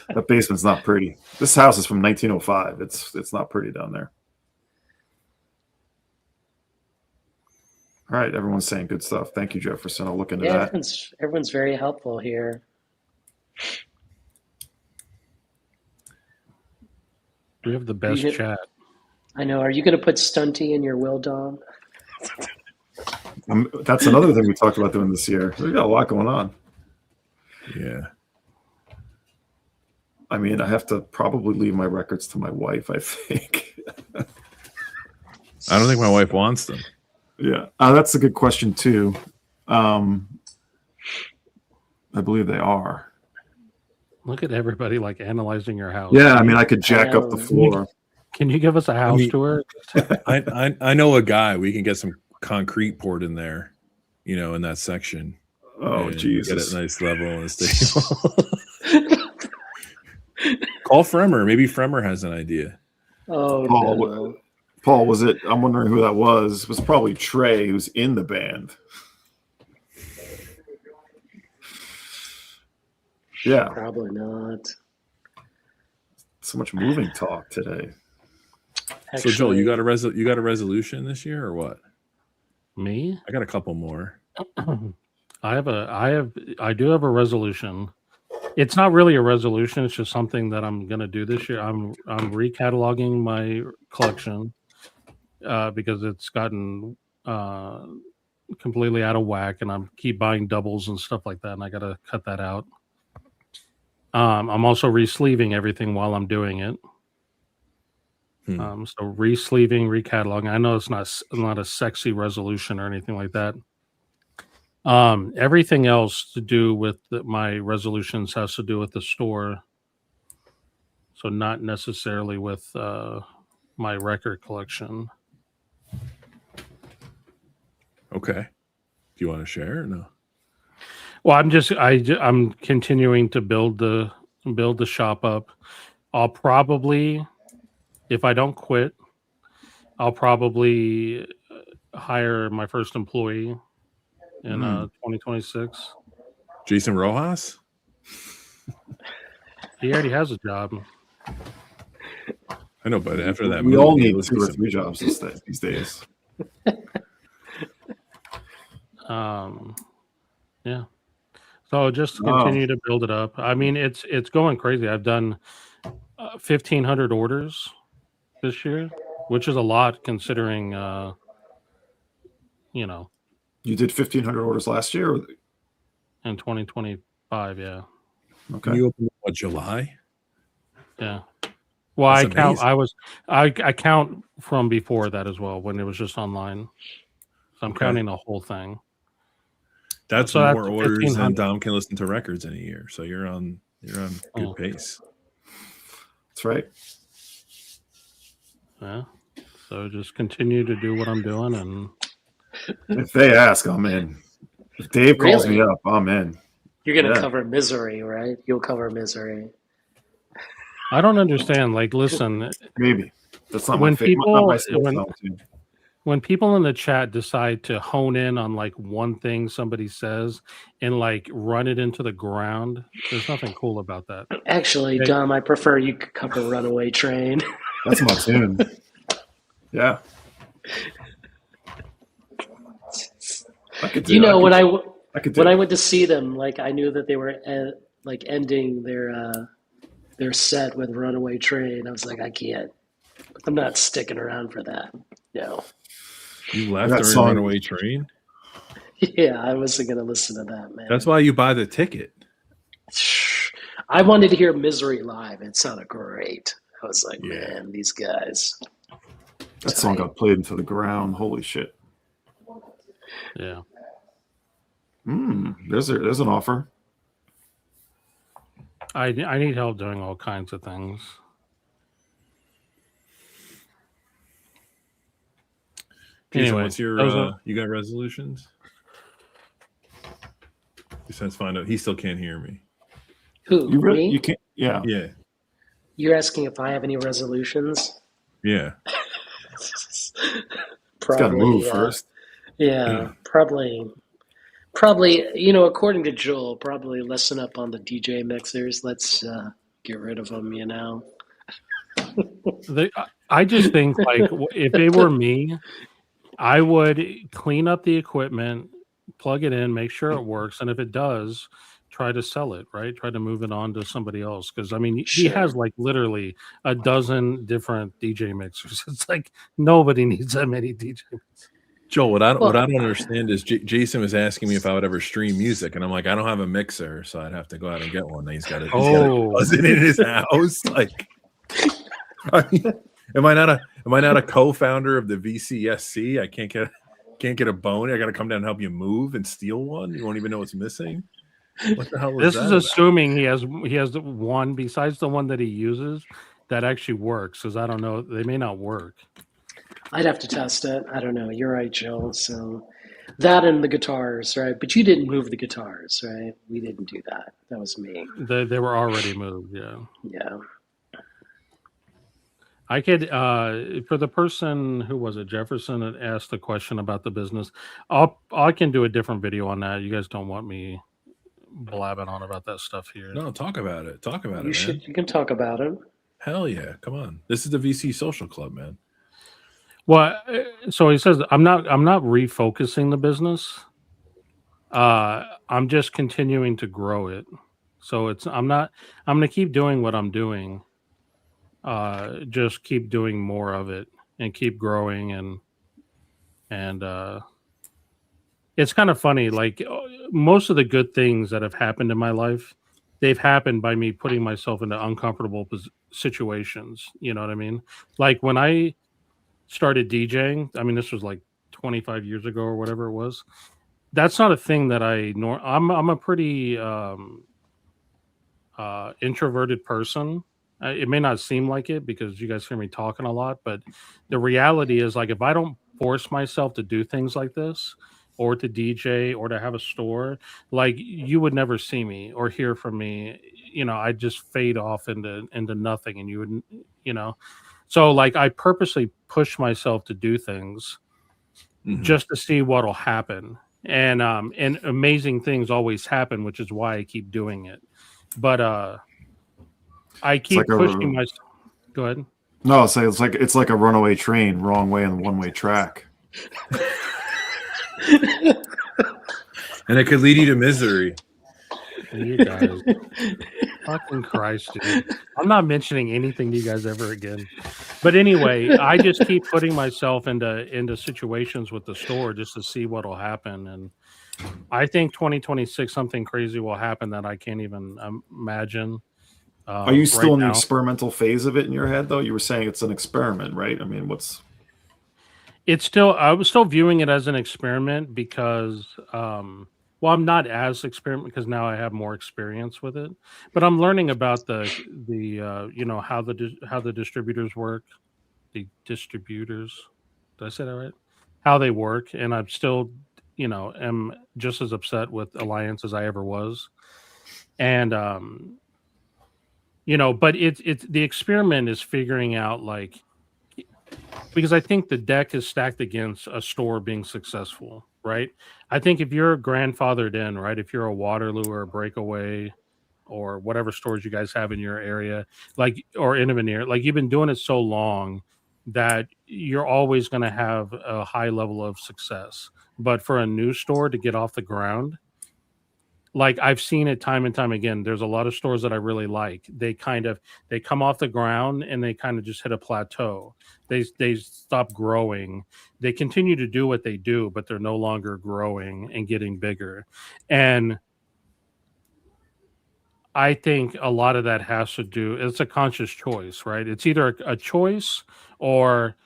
That basement's not pretty. This house is from 1905. It's not pretty down there. All right, everyone's saying good stuff. Thank you, Jefferson. I'll look into that. Everyone's very helpful here. We have the best chat. I know. Are you going to put Stunty in your will, Dom? That's another thing we talked about doing this year. We got a lot going on. Yeah. I mean, I have to probably leave my records to my wife, I think. I don't think my wife wants them. Yeah. That's a good question, too. I believe they are. Look at everybody like analyzing your house. Yeah, I mean, I could jack up the floor. Can you give us a house tour? I know a guy. We can get some concrete poured in there, you know, in that section. Oh, Jesus. Get a nice level and stable. Call Fremer. Maybe Fremer has an idea. Oh, Paul, was it? I'm wondering who that was. It was probably Trey, who's in the band. Yeah. Probably not. So much moving talk today. So Joel, you got a resolution this year or what? Me? I got a couple more. I do have a resolution. It's not really a resolution. It's just something that I'm going to do this year. I'm recataloging my collection because it's gotten completely out of whack, and I keep buying doubles and stuff like that, and I got to cut that out. I'm also re-sleeving everything while I'm doing it. So re-sleeving, recataloging. I know it's not a sexy resolution or anything like that. Everything else to do with my resolutions has to do with the store. So not necessarily with my record collection. Okay. Do you want to share or no? Well, I'm continuing to build the shop up. I'll probably, if I don't quit, I'll probably hire my first employee in 2026. Jason Rojas? He already has a job. I know, but after that, we all need 2 or 3 jobs these days. Yeah. So just continue to build it up. I mean, it's going crazy. I've done 1,500 orders this year, which is a lot considering, you know. You did 1,500 orders last year? In 2025, yeah. Okay. You opened what, July? Yeah. Well, That's I count from before that as well when it was just online. So I'm counting the whole thing. That's more orders than Dom can listen to records in a year. So you're on good pace. That's right. Yeah. So just continue to do what I'm doing, and if they ask, I'm in. If Dave calls me up, I'm in. You're going to cover misery, right? You'll cover misery. I don't understand. Like, listen. Maybe. That's not when my people, not my when people in the chat decide to hone in on like one thing somebody says and like run it into the ground, there's nothing cool about that. Actually, Hey. Dom, I prefer you cover Runaway Train. That's my tune. Yeah. I could do. You know, when I could do when I it. went to see them, like I knew that they were like ending their set with Runaway Train. I was like, I can't. I'm not sticking around for that. No. You left That during song- Runaway Train? Yeah, I wasn't gonna listen to that, man. That's why you buy the ticket. I wanted to hear Misery live. It sounded great. I was like, Yeah. man, these guys. That song got played into the ground. Holy shit. Yeah. There's an offer. I need help doing all kinds of things. Jason, Anyway, what's your those are- you got resolutions? Let's find out. He still can't hear me. Who? You really? Me? You can't. Yeah. Yeah. You're asking if I have any resolutions? Yeah. It's got to move first. Yeah, probably. You know, according to Joel, probably lessen up on the DJ mixers. Let's get rid of them. You know. I just think like if they were me, I would clean up the equipment, plug it in, make sure it works, and if it does, try to sell it, right? Try to move it on to somebody else. Because I mean, he Sure. has like literally a dozen different DJ mixers. It's like nobody needs that many DJ mixers. Joel, what I don't understand is Jason was asking me if I would ever stream music, and I'm like, I don't have a mixer, so I'd have to go out and get one. He's got it in his house. Like, I mean, am I not a co-founder of the VCSC? I can't get a bone. I got to come down and help you move and steal one. You won't even know what's missing. What the hell is This is assuming he has one besides the one that he uses that actually works. Because I don't know, they may not work. I'd have to test it. I don't know. You're right, Joel. So that and the guitars, right? But you didn't move the guitars, right? We didn't do that. That was me. They were already moved. Yeah. Yeah. I could, for the person who was it, Jefferson, that asked the question about the business. I can do a different video on that. You guys don't want me blabbing on about that stuff here. No, talk about it. Talk about You it, should. man. You can talk about it. Hell yeah. Come on. This is the VC Social Club, man. Well, so he says I'm not refocusing the business. I'm just continuing to grow it. So I'm going to keep doing what I'm doing. Just keep doing more of it and keep growing and it's kind of funny. Like most of the good things that have happened in my life, they've happened by me putting myself into uncomfortable situations. You know what I mean? Like when I started DJing, I mean, this was like 25 years ago or whatever it was. That's not a thing that I'm a pretty introverted person. It may not seem like it because you guys hear me talking a lot, but the reality is like if I don't force myself to do things like this or to DJ or to have a store, like you would never see me or hear from me. You know, I just fade off into nothing, and you wouldn't, you know. So like I purposely push myself to do things just to see what'll happen. And amazing things always happen, which is why I keep doing it. But I keep pushing myself. Go ahead. No, say it's like a runaway train, wrong way on the one-way track. And it could lead you to misery. You guys, fucking Christ, dude! I'm not mentioning anything to you guys ever again. But anyway, I just keep putting myself into situations with the store just to see what'll happen, and I think 2026 something crazy will happen that I can't even imagine. Are you still right in the now. experimental phase of it in your head, though? You were saying it's an experiment, right? I mean, I was still viewing it as an experiment because, well, I'm not as experiment because now I have more experience with it, but I'm learning about the you know, how the distributors work, the distributors. Did I say that right? How they work, and I'm still, you know, am just as upset with Alliance as I ever was, and you know, but it's the experiment is figuring out like because I think the deck is stacked against a store being successful, right? I think if you're grandfathered in, right, if you're a Waterloo or a Breakaway or whatever stores you guys have in your area, like, or Innoveneer, like you've been doing it so long that you're always going to have a high level of success. But for a new store to get off the ground, like I've seen it time and time again. There's a lot of stores that I really like. They come off the ground and they kind of just hit a plateau. They stop growing. They continue to do what they do, but they're no longer growing and getting bigger. And I think a lot of that has to do, it's a conscious choice, right? It's either a choice or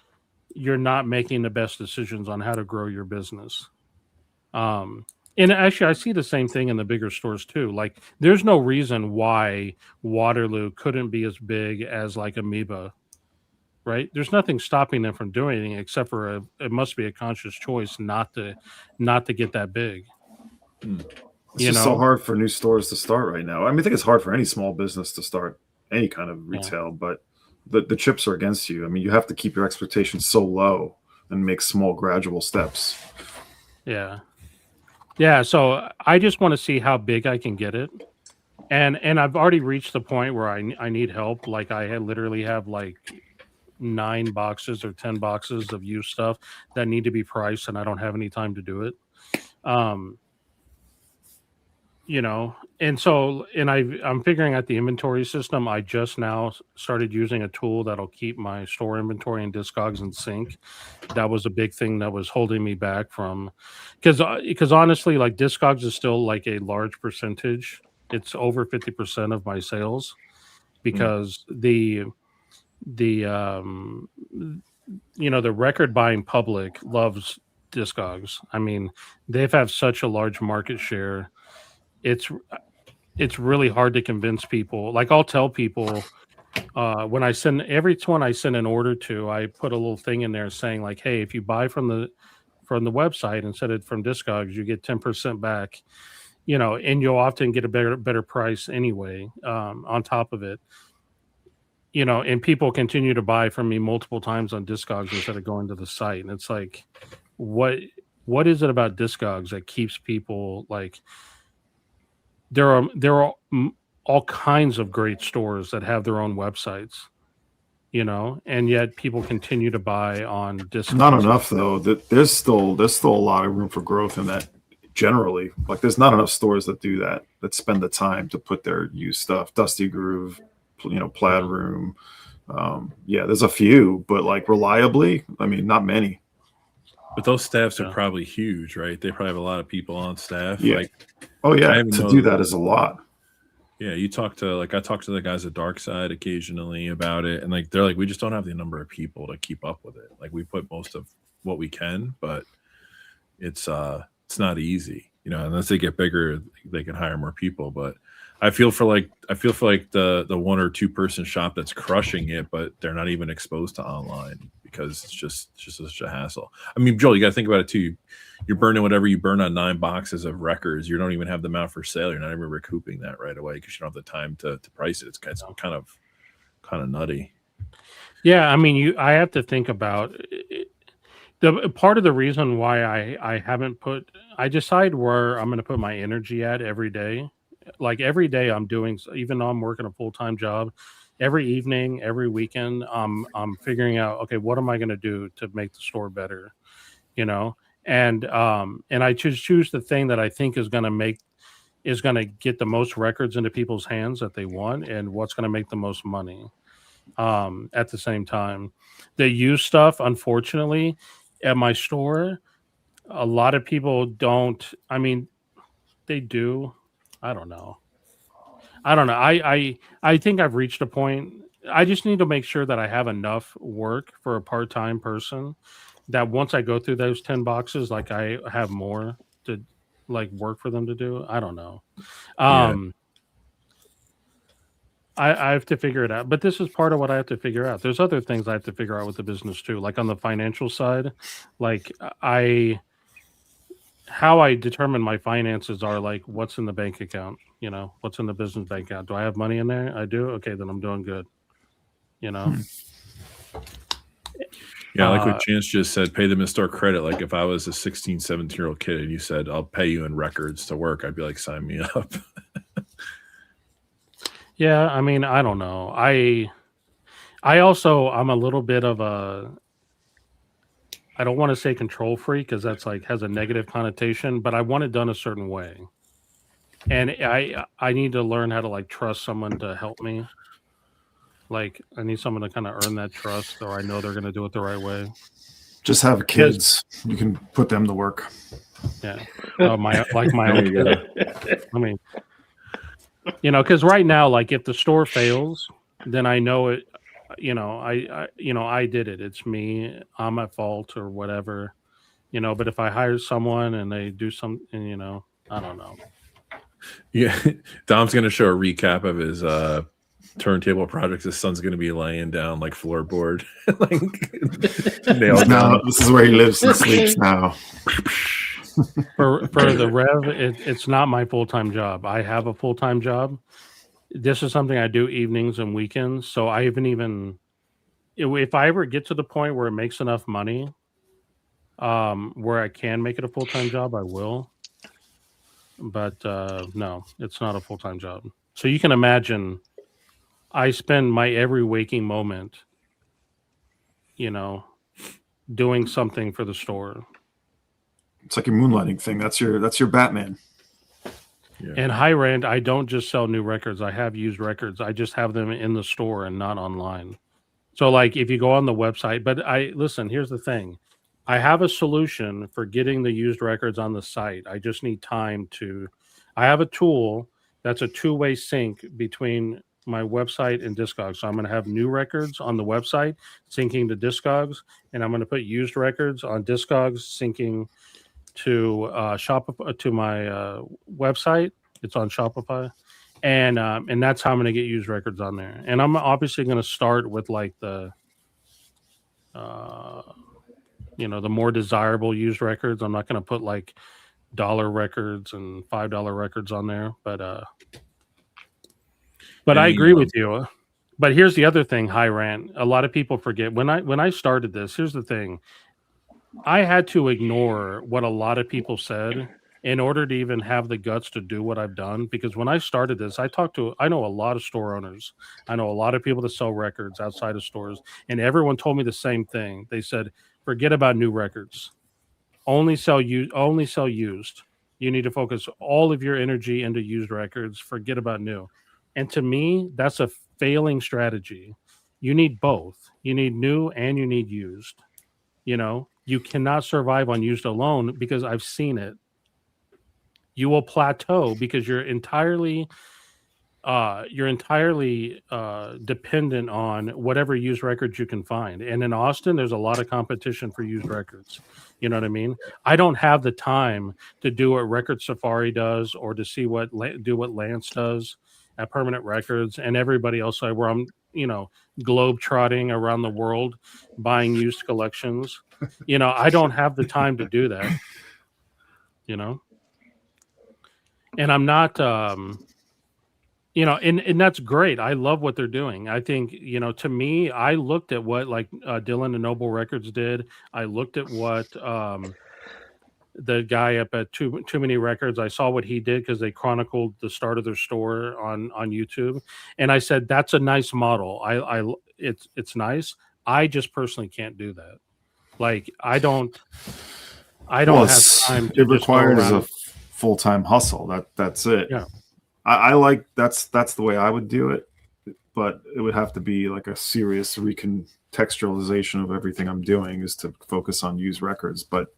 you're not making the best decisions on how to grow your business. And actually, I see the same thing in the bigger stores too. Like, there's no reason why Waterloo couldn't be as big as like Amoeba, right? There's nothing stopping them from doing anything except for it must be a conscious choice not to get that big. It's just so hard for new stores to start right now. I mean, I think it's hard for any small business to start any kind of retail, but the chips are against you. I mean, you have to keep your expectations so low and make small, gradual steps. Yeah. Yeah, so I just want to see how big I can get it. And I've already reached the point where I need help. Like I literally have like 9 boxes or 10 boxes of used stuff that need to be priced, and I don't have any time to do it. And so I'm figuring out the inventory system. I just now started using a tool that'll keep my store inventory and Discogs in sync. That was a big thing that was holding me back from, because honestly, like Discogs is still like a large percentage. It's over 50% of my sales because the record buying public loves Discogs. I mean, they've have such a large market share. It's really hard to convince people. Like I'll tell people when I send everyone I send an order to, I put a little thing in there saying like, hey, if you buy from the website instead of from Discogs, you get 10% back. And you'll often get a better price anyway. On top of it, and people continue to buy from me multiple times on Discogs instead of going to the site. And it's like, what is it about Discogs that keeps people like? There are all kinds of great stores that have their own websites, and yet people continue to buy on Discogs. Not enough though. There's still a lot of room for growth in that. Generally, like there's not enough stores that do that spend the time to put their used stuff. Dusty Groove, Plaid Room. There's a few, but like reliably, I mean, not many. But those staffs are probably huge, right? They probably have a lot of people on staff. Yeah. To do that is a lot. Yeah, I talk to the guys at Darkside occasionally about it, and like they're like, we just don't have the number of people to keep up with it. Like we put most of what we can, but it's not easy, unless they get bigger, they can hire more people. But I feel for the 1 or 2 person shop that's crushing it, but they're not even exposed to online because it's just such a hassle. I mean, Joel, you got to think about it too. You're burning whatever you burn on 9 boxes of records. You don't even have them out for sale. You're not even recouping that right away because you don't have the time to price it. It's kind of nutty. Yeah, I mean, I have to think about it. The part of the reason why I decide where I'm going to put my energy at every day. Like every day I'm doing, even though I'm working a full-time job, every evening, every weekend, I'm figuring out, okay, what am I going to do to make the store better? And I choose the thing that I think is going to get the most records into people's hands that they want and what's going to make the most money. At the same time, the used stuff, unfortunately, at my store, a lot of people don't. I mean, they do. I don't know. I think I've reached a point. I just need to make sure that I have enough work for a part-time person that once I go through those 10 boxes, like I have more to like work for them to do. I don't know. I have to figure it out, but this is part of what I have to figure out. There's other things I have to figure out with the business too, like on the financial side. Like how I determine my finances are like what's in the bank account, what's in the business bank account. Do I have money in there? I do. Okay, then I'm doing good. Yeah, like what Chance just said, pay them in store credit. Like if I was a 16, 17-year-old kid and you said, I'll pay you in records to work, I'd be like, sign me up. Yeah, I mean, I don't know. I'm a little bit of a, I don't want to say control freak because that's like has a negative connotation, but I want it done a certain way. And I need to learn how to like trust someone to help me. Like I need someone to kind of earn that trust, or I know they're going to do it the right way. Just have kids. You can put them to work. Yeah. My There own you go. kid. I mean, because right now, like if the store fails, then I know it. I did it. It's me. I'm at fault or whatever. But if I hire someone and they do something, I don't know. Yeah, Dom's going to show a recap of his turntable projects. His son's going to be laying down like floorboard, like nailed down. This is where he lives and sleeps now. For the Rev, it's not my full-time job. I have a full-time job. This is something I do evenings and weekends. So I haven't even, if I ever get to the point where it makes enough money, where I can make it a full-time job, I will. But no, it's not a full-time job. So you can imagine I spend my every waking moment, doing something for the store. It's like a moonlighting thing. That's your Batman. Yeah. And High Rand, I don't just sell new records. I have used records. I just have them in the store and not online. So like if you go on the website, but listen, here's the thing. I have a solution for getting the used records on the site. I just need time I have a tool that's a two-way sync between my website and Discogs. So I'm going to have new records on the website syncing to Discogs, and I'm going to put used records on Discogs syncing to Shopify, to my website. It's on Shopify, and that's how I'm going to get used records on there. And I'm obviously going to start with like the the more desirable used records. I'm not going to put like $1 records and $5 records on there, but I agree with you. But here's the other thing, High Rant. A lot of people forget when I started this. Here's the thing. I had to ignore what a lot of people said in order to even have the guts to do what I've done. Because when I started this, I know a lot of store owners. I know a lot of people that sell records outside of stores, and everyone told me the same thing. They said, forget about new records. Only sell used. You need to focus all of your energy into used records. Forget about new. And to me, that's a failing strategy. You need both. You need new and you need used. You cannot survive on used alone because I've seen it. You will plateau because you're entirely dependent on whatever used records you can find. And in Austin, there's a lot of competition for used records. You know what I mean? I don't have the time to do what Record Safari does or to see what Lance does at Permanent Records and everybody else where I'm, globe trotting around the world buying used collections. I don't have the time to do that. And I'm not and that's great. I love what they're doing. I think, to me, I looked at what like Dylan and Noble Records did. I looked at what the guy up at Too Many Records, I saw what he did because they chronicled the start of their store on YouTube. And I said, that's a nice model. It's nice. I just personally can't do that. Like, I don't have time to it requires a full-time hustle. That's it. Yeah. I like that's the way I would do it, but it would have to be like a serious recontextualization of everything I'm doing is to focus on used records, but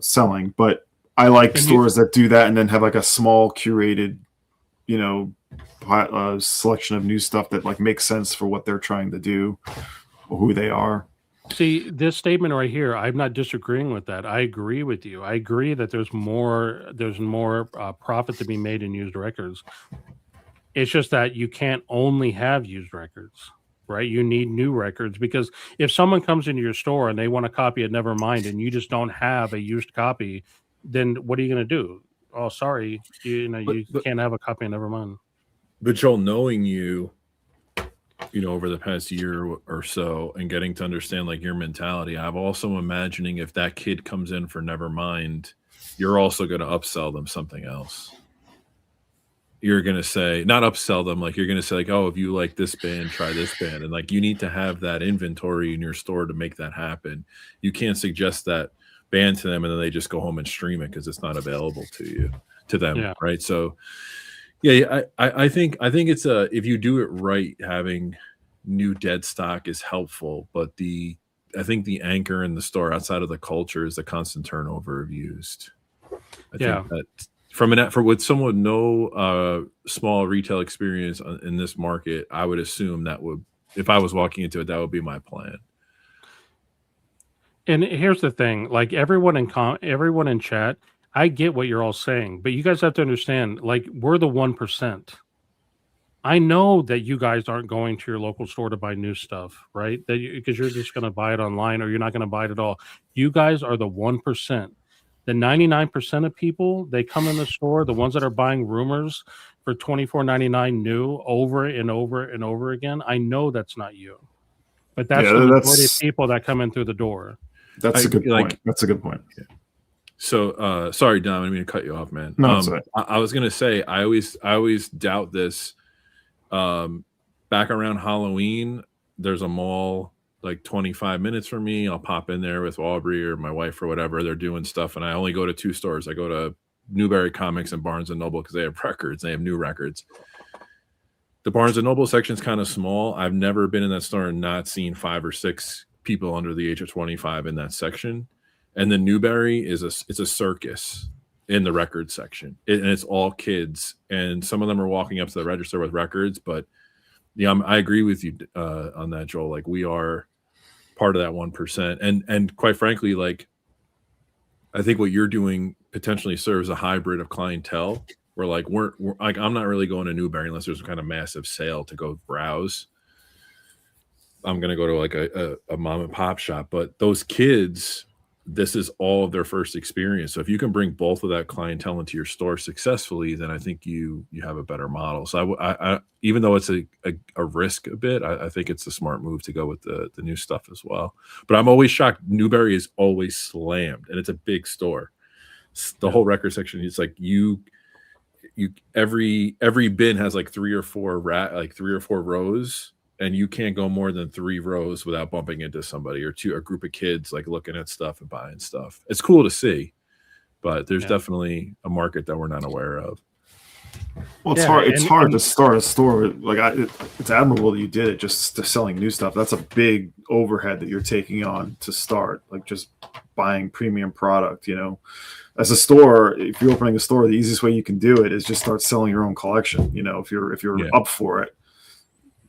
selling. But I like stores that do that and then have like a small curated, selection of new stuff that like makes sense for what they're trying to do or who they are. See, this statement right here, I'm not disagreeing with that. I agree with you. I agree that there's more profit to be made in used records. It's just that you can't only have used records, right? You need new records because if someone comes into your store and they want a copy of Nevermind and you just don't have a used copy, then what are you going to do? Oh, sorry, you can't have a copy of Nevermind. But Joel, knowing you, over the past year or so and getting to understand like your mentality, I'm also imagining if that kid comes in for Nevermind, you're also going to upsell them something else. You're going to say, not upsell them, like you're going to say like, oh, if you like this band, try this band. And like, you need to have that inventory in your store to make that happen. You can't suggest that band to them and then they just go home and stream it because it's not available to them. Yeah. Right. So yeah, I think it's if you do it right, having new dead stock is helpful, but I think the anchor in the store outside of the culture is the constant turnover of used. I think that with someone with no small retail experience in this market, I would assume that would, if I was walking into it, that would be my plan. And here's the thing, like everyone in chat, I get what you're all saying, but you guys have to understand, like, we're the 1%. I know that you guys aren't going to your local store to buy new stuff, right? Because you're just going to buy it online or you're not going to buy it at all. You guys are the 1%. The 99% of people, they come in the store, the ones that are buying rumors for $24.99 new over and over and over again. I know that's not you, but that's the majority of people that come in through the door. That's a good point. That's a good point. Yeah. So, sorry, Dom, I didn't mean to cut you off, man. No, that's right. I was gonna say, I always doubt this. Back around Halloween, there's a mall like 25 minutes from me. I'll pop in there with Aubrey or my wife or whatever. They're doing stuff, and I only go to 2 stores. I go to Newberry Comics and Barnes and Noble because they have records. They have new records. The Barnes and Noble section is kind of small. I've never been in that store and not seen 5 or 6 people under the age of 25 in that section. And the Newberry it's a circus in the record section, and it's all kids, and some of them are walking up to the register with records. But yeah, I agree with you on that, Joel. Like, we are part of that 1%, and quite frankly, like, I think what you're doing potentially serves a hybrid of clientele. Where like we're like, I'm not really going to Newberry unless there's some kind of massive sale to go browse. I'm gonna go to like a mom and pop shop, but those kids, this is all of their first experience. So if you can bring both of that clientele into your store successfully, then I think you have a better model. So I even though it's a risk a bit, I think it's a smart move to go with the new stuff as well. But I'm always shocked. Newberry is always slammed, and it's a big store. The whole record section, it's like every bin has like 3 or 4 rows. And you can't go more than 3 rows without bumping into somebody or a group of kids like looking at stuff and buying stuff. It's cool to see, but there's definitely a market that we're not aware of. Well, it's hard. It's hard to start a store. Like, it's admirable that you did it just to selling new stuff. That's a big overhead that you're taking on to start. Like, just buying premium product. As a store, if you're opening a store, the easiest way you can do it is just start selling your own collection. If you're up for it.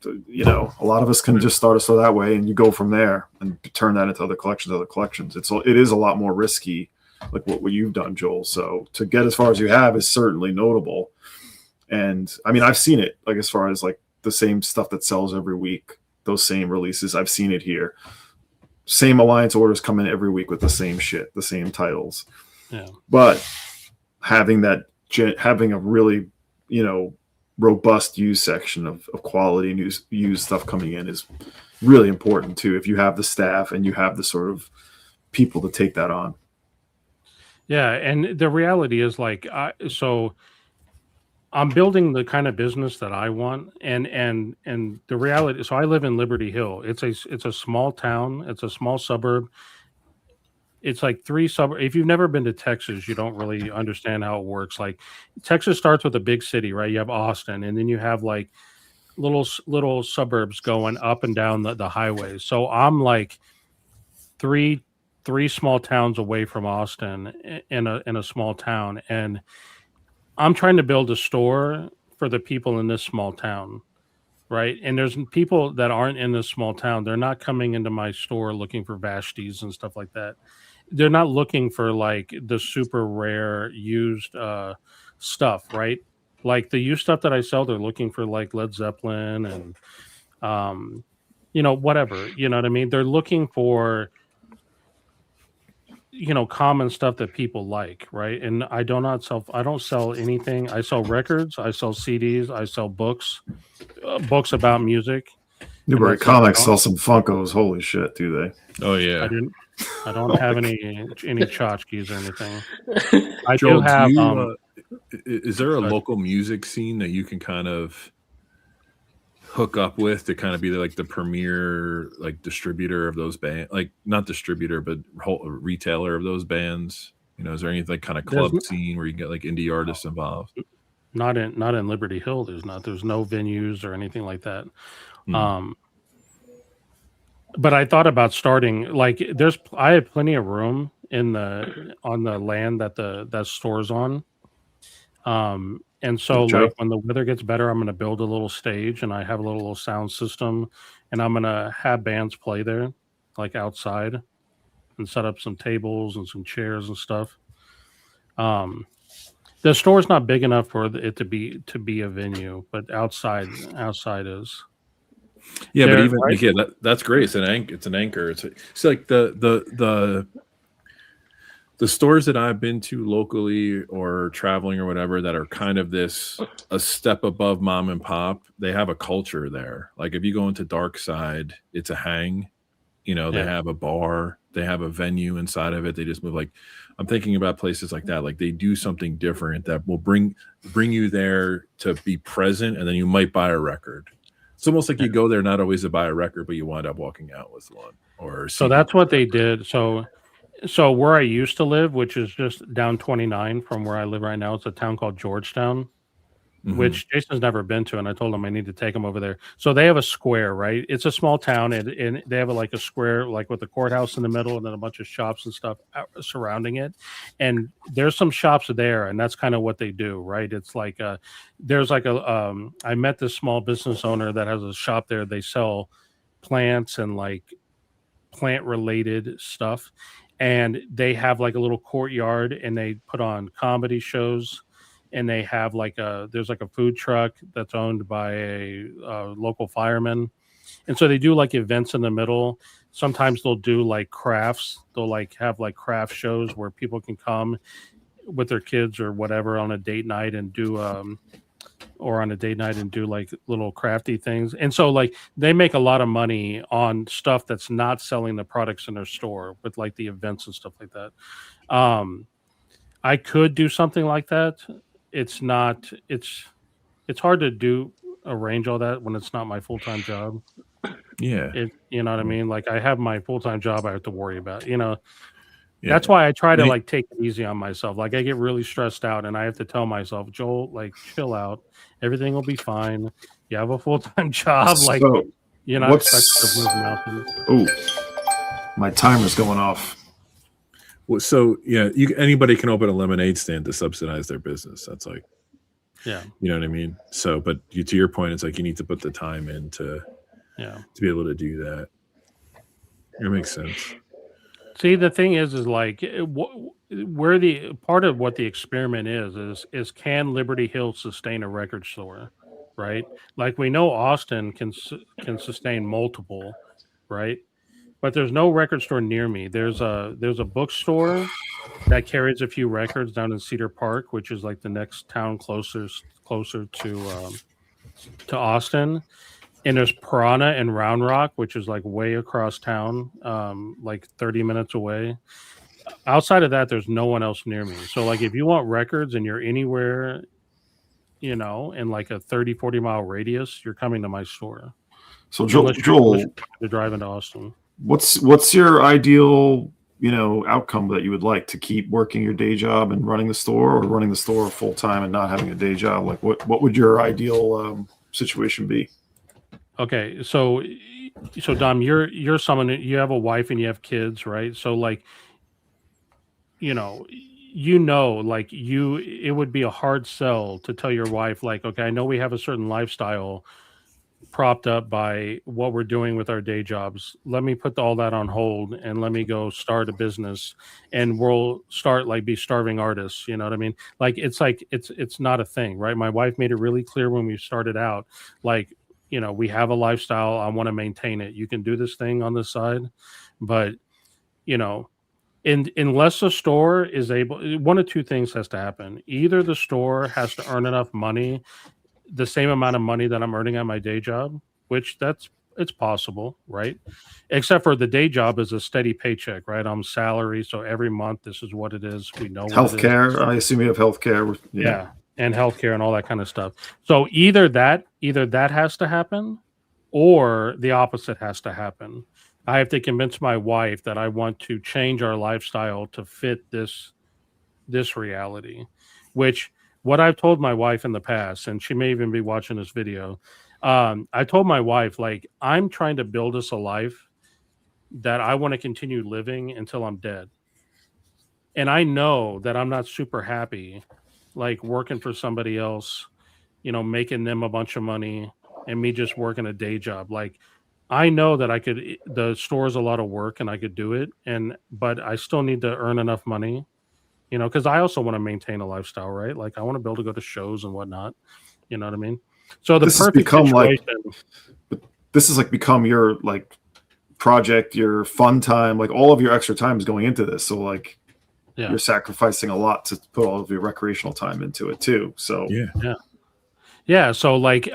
A lot of us can just start a store that way, and you go from there and turn that into other collections. It is a lot more risky, like what you've done, Joel. So to get as far as you have is certainly notable. And I mean, I've seen it, like, as far as like the same stuff that sells every week, those same releases. I've seen it here. Same Alliance orders come in every week with the same shit, the same titles. Yeah. But having a really, robust used section of quality used stuff coming in is really important too, if you have the staff and you have the sort of people to take that on. Yeah, and the reality is, like, so I'm building the kind of business that I want, and the reality. So I live in Liberty Hill. It's a small town. It's a small suburb. It's like 3 suburbs. If you've never been to Texas, you don't really understand how it works. Like, Texas starts with a big city, right? You have Austin, and then you have like little suburbs going up and down the highways. So I'm like three small towns away from Austin in a small town, and I'm trying to build a store for the people in this small town, right? And there's people that aren't in this small town. They're not coming into my store looking for Vashtis and stuff like that. They're not looking for like the super rare used stuff, right? Like the used stuff that I sell, they're looking for like Led Zeppelin and whatever. You know what I mean? They're looking for common stuff that people like, right? And I don't sell anything. I sell records, I sell CDs, I sell books about music. Newbury Comics sell some Funkos. Holy shit, do they? Oh yeah. I don't have any tchotchkes or anything. I Joel, do have. Is there a local music scene that you can kind of hook up with to kind of be like the premier like distributor of those bands, like not distributor but retailer of those bands? Is there anything kind of club scene where you can get like indie artists involved? Not in Liberty Hill. There's no venues or anything like that. But I thought about starting like I have plenty of room on the land that store's on. And so like when the weather gets better, I'm going to build a little stage, and I have a little sound system, and I'm going to have bands play there, like outside, and set up some tables and some chairs and stuff. The store's not big enough for it to be a venue, but outside is. Yeah, but even that's great. It's an anchor. It's like the stores that I've been to locally or traveling or whatever that are kind of a step above mom and pop. They have a culture there. Like if you go into Dark Side, it's a hang. They have a bar, they have a venue inside of it. They just move. Like I'm thinking about places like that. Like they do something different that will bring you there to be present, and then you might buy a record. It's almost like you go there not always to buy a record, but you wind up walking out with one. So that's what they did. So where I used to live, which is just down 29 from where I live right now, it's a town called Georgetown, which Jason's never been to, and I told him I need to take him over there. So they have a square, right? It's a small town, and they have a square, like with the courthouse in the middle, and then a bunch of shops and stuff surrounding it. And there's some shops there, and that's kind of what they do, right? It's like there's like I met this small business owner that has a shop there. They sell plants and like plant-related stuff. And they have like a little courtyard, and they put on comedy shows, and they have there's like a food truck that's owned by a local fireman. And so they do like events in the middle. Sometimes they'll do like crafts. They'll have like craft shows where people can come with their kids or whatever on a date night and do like little crafty things. And so like they make a lot of money on stuff that's not selling the products in their store with like the events and stuff like that. I could do something like that. It's hard to arrange all that when it's not my full-time job. Yeah. You know what I mean? Like I have my full-time job I have to worry about, Yeah. That's why I try to like take it easy on myself. Like I get really stressed out, and I have to tell myself, Joel, like chill out. Everything will be fine. You have a full-time job. Like you're not expected to move mountains. Oh, my timer's going off. Well, so yeah, anybody can open a lemonade stand to subsidize their business. That's like, yeah, you know what I mean. So, but to your point, it's like you need to put the time in to be able to do that. It makes sense. See, the thing is like where the part of what the experiment is can Liberty Hill sustain a record store, right? Like we know Austin can sustain multiple, right? But there's no record store near me. There's a bookstore that carries a few records down in Cedar Park, which is like the next town closer to Austin. And there's Piranha and Round Rock, which is like way across town, like 30 minutes away. Outside of that, there's no one else near me. So like if you want records and you're anywhere, in like a 30, 40 mile radius, you're coming to my store. So Joel, to drive into Austin. What's your ideal, outcome that you would like to keep working your day job and running the store, or running the store full time and not having a day job? Like what would your ideal situation be? Okay, so Dom, you're someone, you have a wife and you have kids, right? So like, like it would be a hard sell to tell your wife, like, okay, I know we have a certain lifestyle propped up by what we're doing with our day jobs. Let me put all that on hold and let me go start a business, and we'll start like be starving artists. You know what I mean? Like it's not a thing, right? My wife made it really clear when we started out, like, we have a lifestyle. I want to maintain it. You can do this thing on the side, but unless the store is able, one of two things has to happen. Either the store has to earn enough money, the same amount of money that I'm earning at my day job, which that's it's possible, right? Except for the day job is a steady paycheck, right? I'm salary, so every month this is what it is. We know what it is. Healthcare. I assume you have healthcare. Yeah, and healthcare and all that kind of stuff. So either that has to happen, or the opposite has to happen. I have to convince my wife that I want to change our lifestyle to fit this reality, which what I've told my wife in the past, and she may even be watching this video. I told my wife, like, I'm trying to build us a life that I want to continue living until I'm dead. And I know that I'm not super happy, like working for somebody else, making them a bunch of money and me just working a day job. Like, I know that the store is a lot of work and I could do it. But I still need to earn enough money, because I also want to maintain a lifestyle, right? Like, I want to be able to go to shows and whatnot. You know what I mean? So the perfect situation. This is like become your like project, your fun time, like all of your extra time is going into this. So like, you're sacrificing a lot to put all of your recreational time into it too. So yeah. So like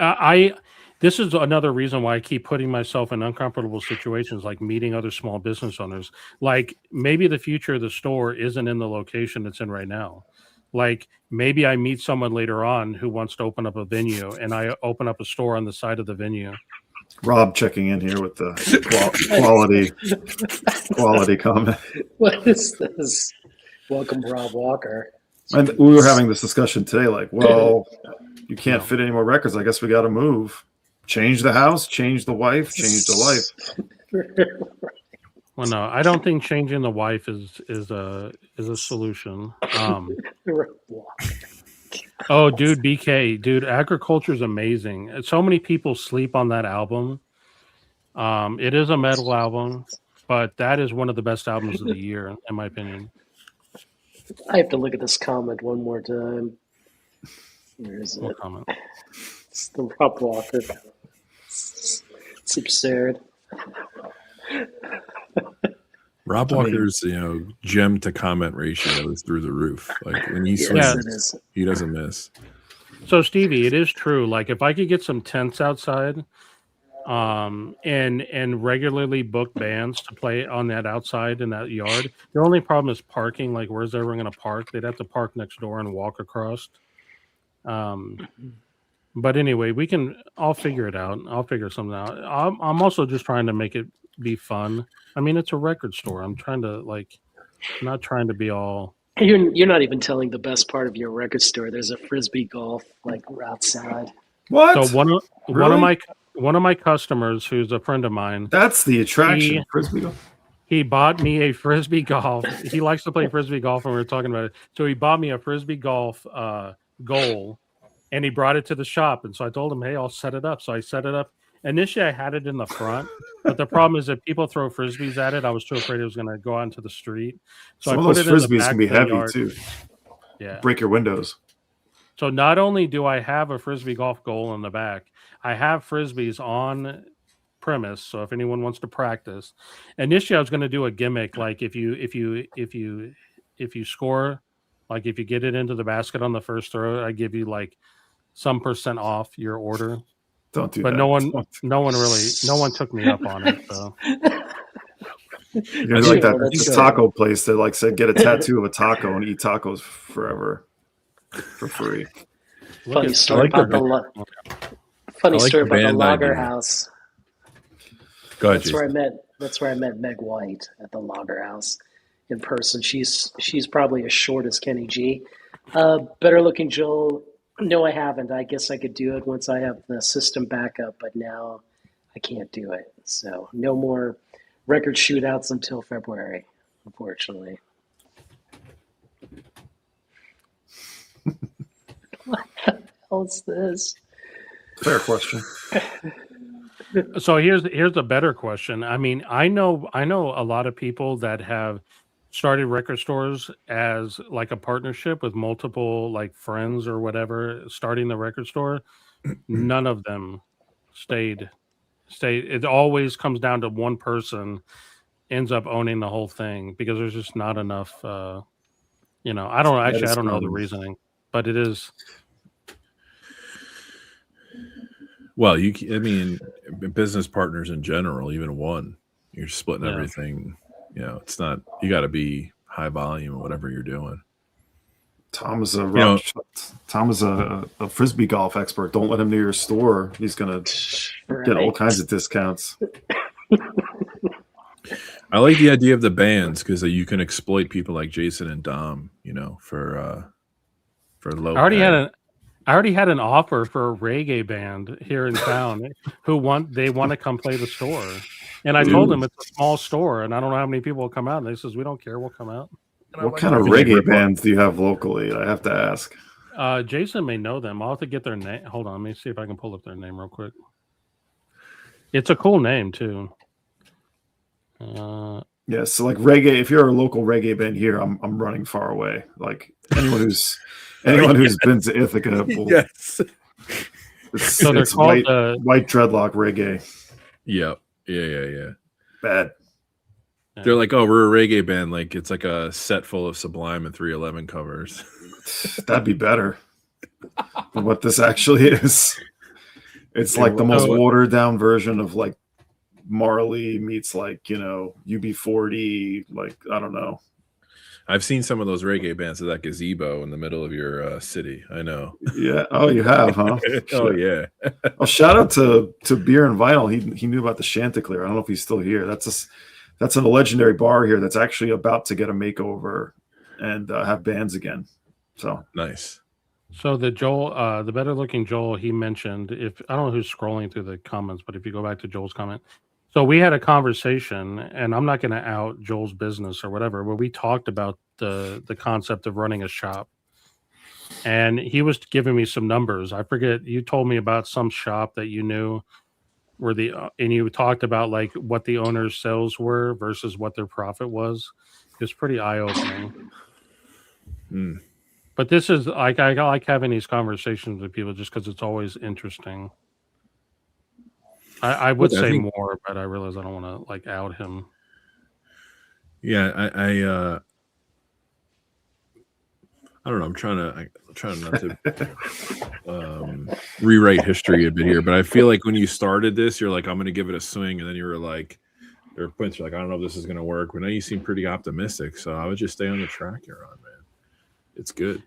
this is another reason why I keep putting myself in uncomfortable situations, like meeting other small business owners. Like, maybe the future of the store isn't in the location it's in right now. Like, maybe I meet someone later on who wants to open up a venue, and I open up a store on the side of the venue. Rob checking in here with the quality comment. What is this? Welcome, Rob Walker. And we were having this discussion today, like, well, you can't fit any more records. I guess we got to move. Change the house, change the wife, change the life. Well, no, I don't think changing the wife is a solution. Oh, dude, BK, dude, agriculture is amazing. So many people sleep on that album. It is a metal album, but that is one of the best albums of the year, in my opinion. I have to look at this comment one more time. Where is it? What comment? It's the Rob Walker. It's absurd. Rob Walker's, gem to comment ratio is through the roof. Like, when he swings, he doesn't miss. So Stevie, it is true. Like, if I could get some tents outside, and regularly book bands to play on that outside in that yard. The only problem is parking. Like, where's everyone going to park? They'd have to park next door and walk across. But anyway, I'll figure it out. I'll figure something out. I'm also just trying to make it be fun. I mean, it's a record store. I'm trying to not trying to be all. You're not even telling the best part of your record store. There's a frisbee golf outside. What? So one of my customers, who's a friend of mine, that's the attraction. Frisbee golf. He bought me a frisbee golf. He likes to play frisbee golf, and we were talking about it. So he bought me a frisbee golf goal, and he brought it to the shop. And so I told him, "Hey, I'll set it up." So I set it up. Initially, I had it in the front, but the problem is if people throw frisbees at it, I was too afraid it was going to go out into the street. So some I of those frisbees can be heavy too. Yeah, break your windows. So not only do I have a frisbee golf goal in the back, I have frisbees on premise. So if anyone wants to practice, initially I was going to do a gimmick, like if you score, like if you get it into the basket on the first throw, I give you like some % off your order. Don't do but that. No one took me up on it. So you're like that taco place that like said get a tattoo of a taco and eat tacos forever for free. Funny story about the Lager House. Go ahead, That's where I met Meg White at the Lager House in person. She's probably as short as Kenny G. Better looking Joel. No, I haven't. I guess I could do it once I have the system back up, but now I can't do it. So no more record shootouts until February, unfortunately. What the hell is this? Fair question. So here's a better question. I mean, I know a lot of people that have started record stores as like a partnership with multiple like friends or whatever, starting the record store. None of them stayed. It always comes down to one person ends up owning the whole thing because there's just not enough. I don't know the reasoning, but it is. Well, I mean, business partners in general, even one, you're splitting Yeah. everything. It's not. You got to be high volume or whatever you're doing. Tom is a frisbee golf expert. Don't let him near your store. He's gonna get all kinds of discounts. I like the idea of the bands because you can exploit people like Jason and Dom, for low. I already had an offer for a reggae band here in town who want to come play the store. And I told them it's a small store and I don't know how many people will come out. And they says, we don't care. We'll come out. What kind of reggae bands do you have locally? I have to ask. Jason may know them. I'll have to get their name. Hold on. Let me see if I can pull up their name real quick. It's a cool name too. Yeah, so like reggae, if you're a local reggae band here, I'm running far away. Like anyone who's been to Ithaca, yes. It's white dreadlock reggae. Yep. Yeah. Bad. They're like, oh, we're a reggae band. Like it's like a set full of Sublime and 311 covers. That'd be better than what this actually is. It's like the most watered down version of like Marley meets like, UB40. Like, I don't know. I've seen some of those reggae bands at that gazebo in the middle of your city. I know. Yeah. Oh, you have, huh? Oh, yeah. Well, shout out to Beer and Vinyl. He knew about the Chanticleer. I don't know if he's still here. That's a legendary bar here that's actually about to get a makeover and have bands again. So nice. So the better looking Joel, he mentioned, I don't know who's scrolling through the comments, but if you go back to Joel's comment, so we had a conversation, and I'm not going to out Joel's business or whatever, but we talked about the concept of running a shop. And he was giving me some numbers. I forget, you told me about some shop that you knew and you talked about like what the owner's sales were versus what their profit was. It was pretty eye-opening. But this is like, I like having these conversations with people just because it's always interesting. I would say more, but I realize I don't want to like out him. Yeah, I don't know. I'm trying not to rewrite history a bit here, but I feel like when you started this, you're like, I'm going to give it a swing, and then you were like, there are points you're like, I don't know if this is going to work. But now you seem pretty optimistic, so I would just stay on the track you're on, man. It's good.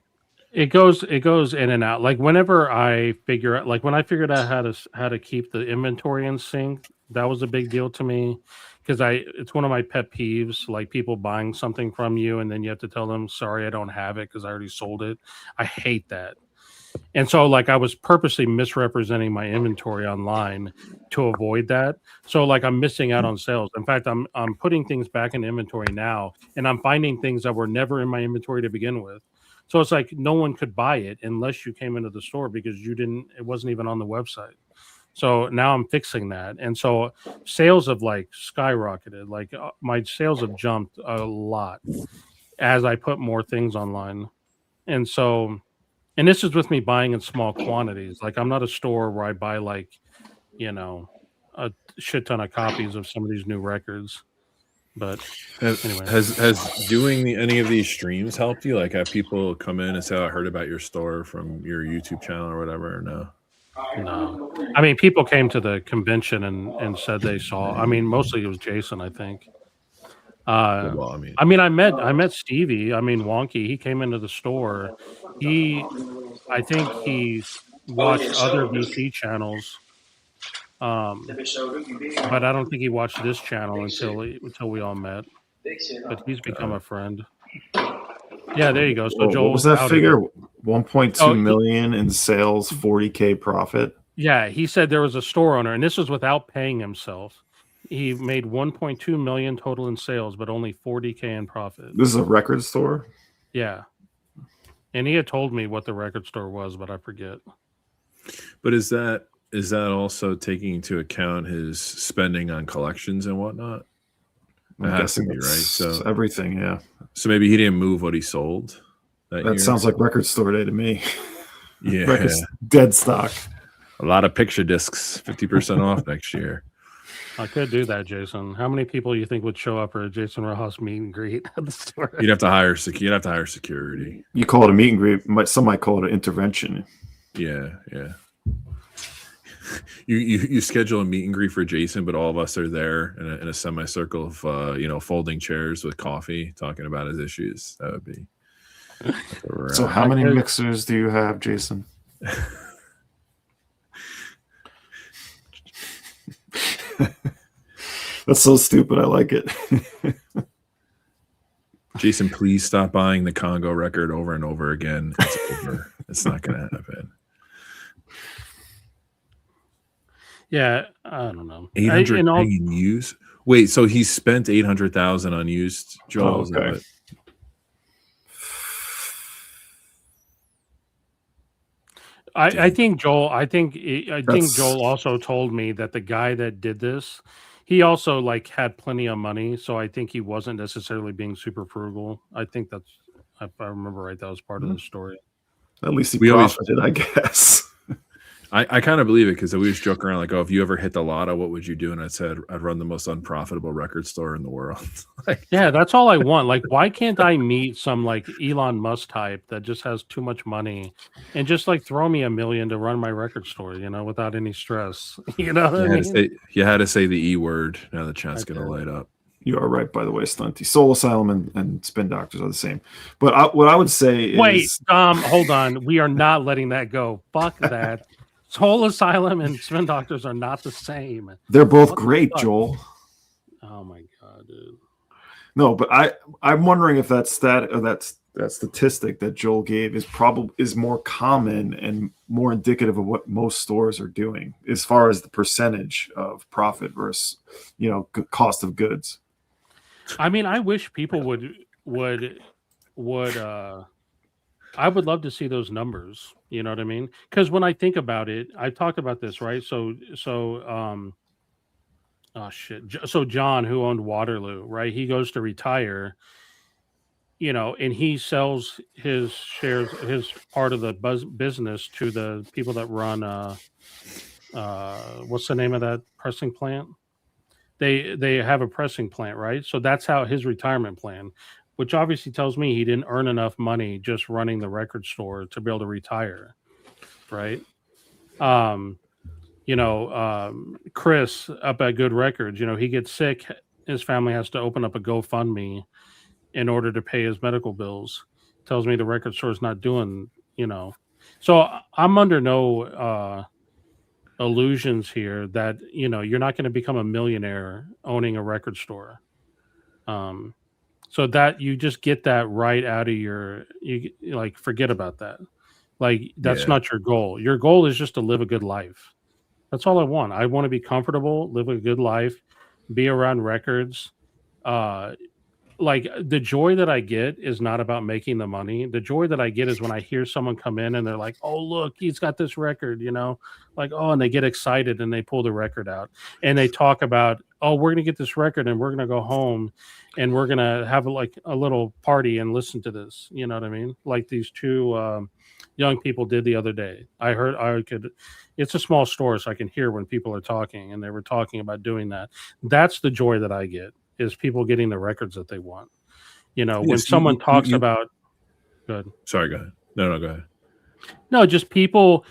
It goes in and out. Like whenever I figure out, like when I figured out how to keep the inventory in sync, that was a big deal to me because it's one of my pet peeves. Like people buying something from you and then you have to tell them, sorry, I don't have it because I already sold it. I hate that. And so like I was purposely misrepresenting my inventory online to avoid that. So like I'm missing out on sales. In fact, I'm putting things back in inventory now, and I'm finding things that were never in my inventory to begin with. So it's like no one could buy it unless you came into the store because it wasn't even on the website. So now I'm fixing that. And so sales have like skyrocketed. Like my sales have jumped a lot as I put more things online. And so, and this is with me buying in small quantities. Like I'm not a store where I buy like, a shit ton of copies of some of these new records. But anyway, has doing any of these streams helped you? Like, have people come in and say, "Oh, I heard about your store from your YouTube channel or whatever"? Or no. No, I mean, people came to the convention and said they saw. I mean, mostly it was Jason, I think. Well, I met Stevie. I mean, Wonky. He came into the store. I think he watched other VC channels. But I don't think he watched this channel until we all met. But he's become a friend. Yeah, there you go. So Joel, what was that figure? 1.2 million in sales, 40K profit. Yeah, he said there was a store owner, and this was without paying himself. He made 1.2 million total in sales, but only 40K in profit. This is a record store? Yeah. And he had told me what the record store was, but I forget. But is that also taking into account his spending on collections and whatnot? It has to be, right? So everything, yeah. So maybe he didn't move what he sold that year. Sounds like record store day to me. Yeah. Records dead stock. A lot of picture discs, 50% off next year. I could do that, Jason. How many people you think would show up for a Jason Rojas meet and greet at the store? You'd have to hire security. You call it a meet and greet. Some might call it an intervention. Yeah. you schedule a meet and greet for Jason, but all of us are there in a semicircle of folding chairs with coffee, talking about his issues. That would be. So, how many mixers do you have, Jason? That's so stupid. I like it. Jason, please stop buying the Congo record over and over again. It's over. It's not going to happen. Yeah, I don't know. 800 in used. Wait, so he spent 800,000 on used, Joel? Oh, okay. I think Joel. I think Joel also told me that the guy that did this, he also like had plenty of money, so I think he wasn't necessarily being super frugal. I think that's, if I remember right, that was part of the story. At least he profited, I guess. I kind of believe it because we always joke around like, oh, if you ever hit the lotto, what would you do? And I said, I'd run the most unprofitable record store in the world. Yeah, that's all I want. Like, why can't I meet some like Elon Musk type that just has too much money and just like throw me $1 million to run my record store, without any stress? You know what I mean? You had to say the E word. Now the chat's going to light up. You are right, by the way, Stunty. Soul Asylum and Spin Doctors are the same. But what I would say is... Wait, hold on. We are not letting that go. Fuck that. Soul Asylum and Spin Doctors are not the same. They're both great, Joel. Oh my god, dude. No, but I'm wondering if that statistic that Joel gave is more common and more indicative of what most stores are doing as far as the percentage of profit versus cost of goods. I mean, I wish people would I would love to see those numbers. You know what I mean? Because when I think about it, I talked about this, right? So John, who owned Waterloo, right? He goes to retire, and he sells his shares, his part of the business to the people that run, what's the name of that pressing plant? They have a pressing plant, right? So that's how his retirement plan, which obviously tells me he didn't earn enough money just running the record store to be able to retire, right? Chris up at Good Records, he gets sick. His family has to open up a GoFundMe in order to pay his medical bills. Tells me the record store is not doing, So I'm under no illusions here that, you're not going to become a millionaire owning a record store. So that you just get that right out of forget about that. Like, that's not your goal. Your goal is just to live a good life. That's all I want. I want to be comfortable, live a good life, be around records. Like, the joy that I get is not about making the money. The joy that I get is when I hear someone come in and they're like, oh, look, he's got this record, and they get excited and they pull the record out and they talk about, oh, we're going to get this record and we're going to go home and we're going to have like a little party and listen to this. You know what I mean? Like these two young people did the other day. It's a small store, so I can hear when people are talking, and they were talking about doing that. That's the joy that I get, is people getting the records that they want. When someone talks about... Good. Sorry, go ahead. No, go ahead. No, just people,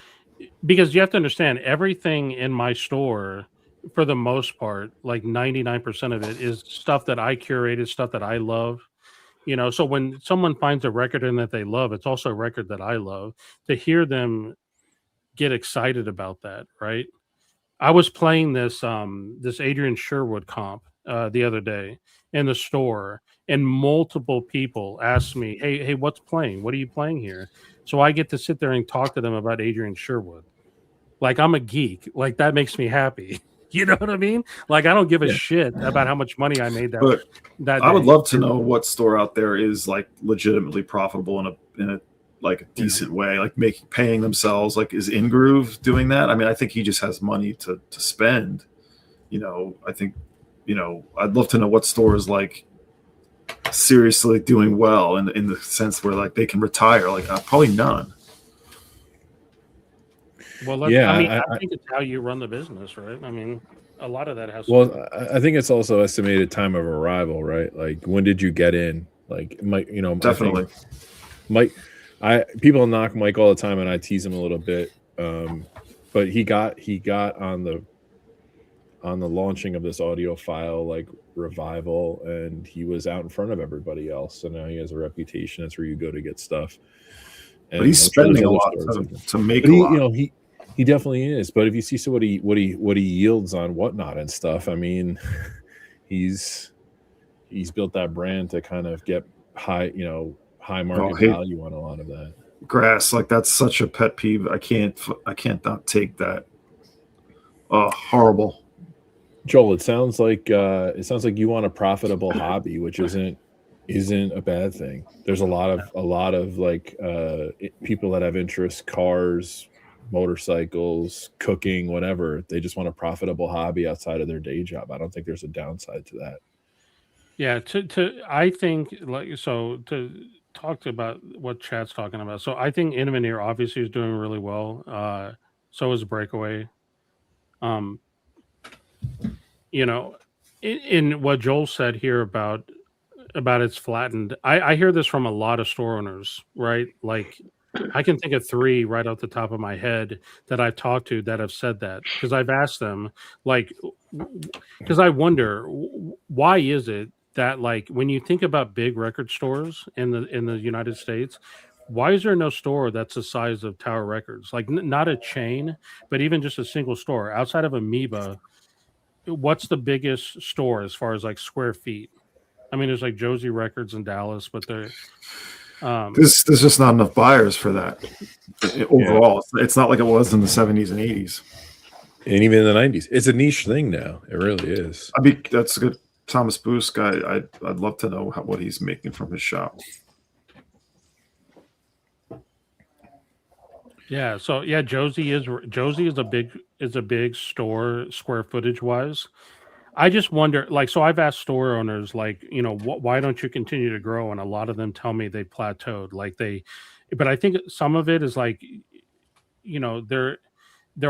because you have to understand, everything in my store, for the most part, like 99% of it is stuff that I curated, stuff that I love. So when someone finds a record in that they love, it's also a record that I love. To hear them get excited about that, right? I was playing this Adrian Sherwood comp the other day in the store, and multiple people asked me, hey, what's playing? What are you playing here? So I get to sit there and talk to them about Adrian Sherwood. Like, I'm a geek. Like, that makes me happy. You know what I mean? Like, I don't give a shit about how much money I made that day. I would love to know what store out there is like legitimately profitable in a like a decent way, like paying themselves. Like, is In Groove doing that? I mean, I think he just has money to spend. I think, I'd love to know what store is like seriously doing well in the sense where like they can retire. Like, probably none. Well, I think it's how you run the business, right? I mean, a lot of that has. Well, I think it's also estimated time of arrival, right? Like, when did you get in? Like, Mike, definitely. Mike, people knock Mike all the time, and I tease him a little bit. but he got on the launching of this audiophile like revival, and he was out in front of everybody else. So now he has a reputation. That's where you go to get stuff. And but he's spending a lot to make a lot. He definitely is. But if you see what he yields on Whatnot and stuff, I mean, he's built that brand to kind of get high market value on a lot of that. Grass, like that's such a pet peeve. I can't not take that. Oh, horrible. Joel, it sounds like you want a profitable hobby, which isn't a bad thing. There's a lot of like people that have interests, cars, motorcycles, cooking, whatever. They just want a profitable hobby outside of their day job. I don't think there's a downside to that. Yeah, I think like so to talk about what Chad's talking about. So I think Invenir obviously is doing really well. So is Breakaway. In what Joel said here about it's flattened. I hear this from a lot of store owners, right? Like I can think of 3 right off the top of my head that I've talked to that have said that, because I've asked them, like, because I wonder why is it that, like, when you think about big record stores in the United States, why is there no store that's the size of Tower Records? Like not a chain, but even just a single store outside of Amoeba. What's the biggest store as far as like square feet? I mean, there's like Josie Records in Dallas, but they're there's just not enough buyers for that overall. Yeah. It's not like it was in the 70s and 80s, and even in the 90s. It's a niche thing now. It really is. I mean, that's a good Thomas Booth guy. I'd love to know what he's making from his shop. Yeah. So yeah, Josie is a big store square footage wise. I just wonder, like, so I've asked store owners, like, why don't you continue to grow? And a lot of them tell me they plateaued. But I think some of it is like, they're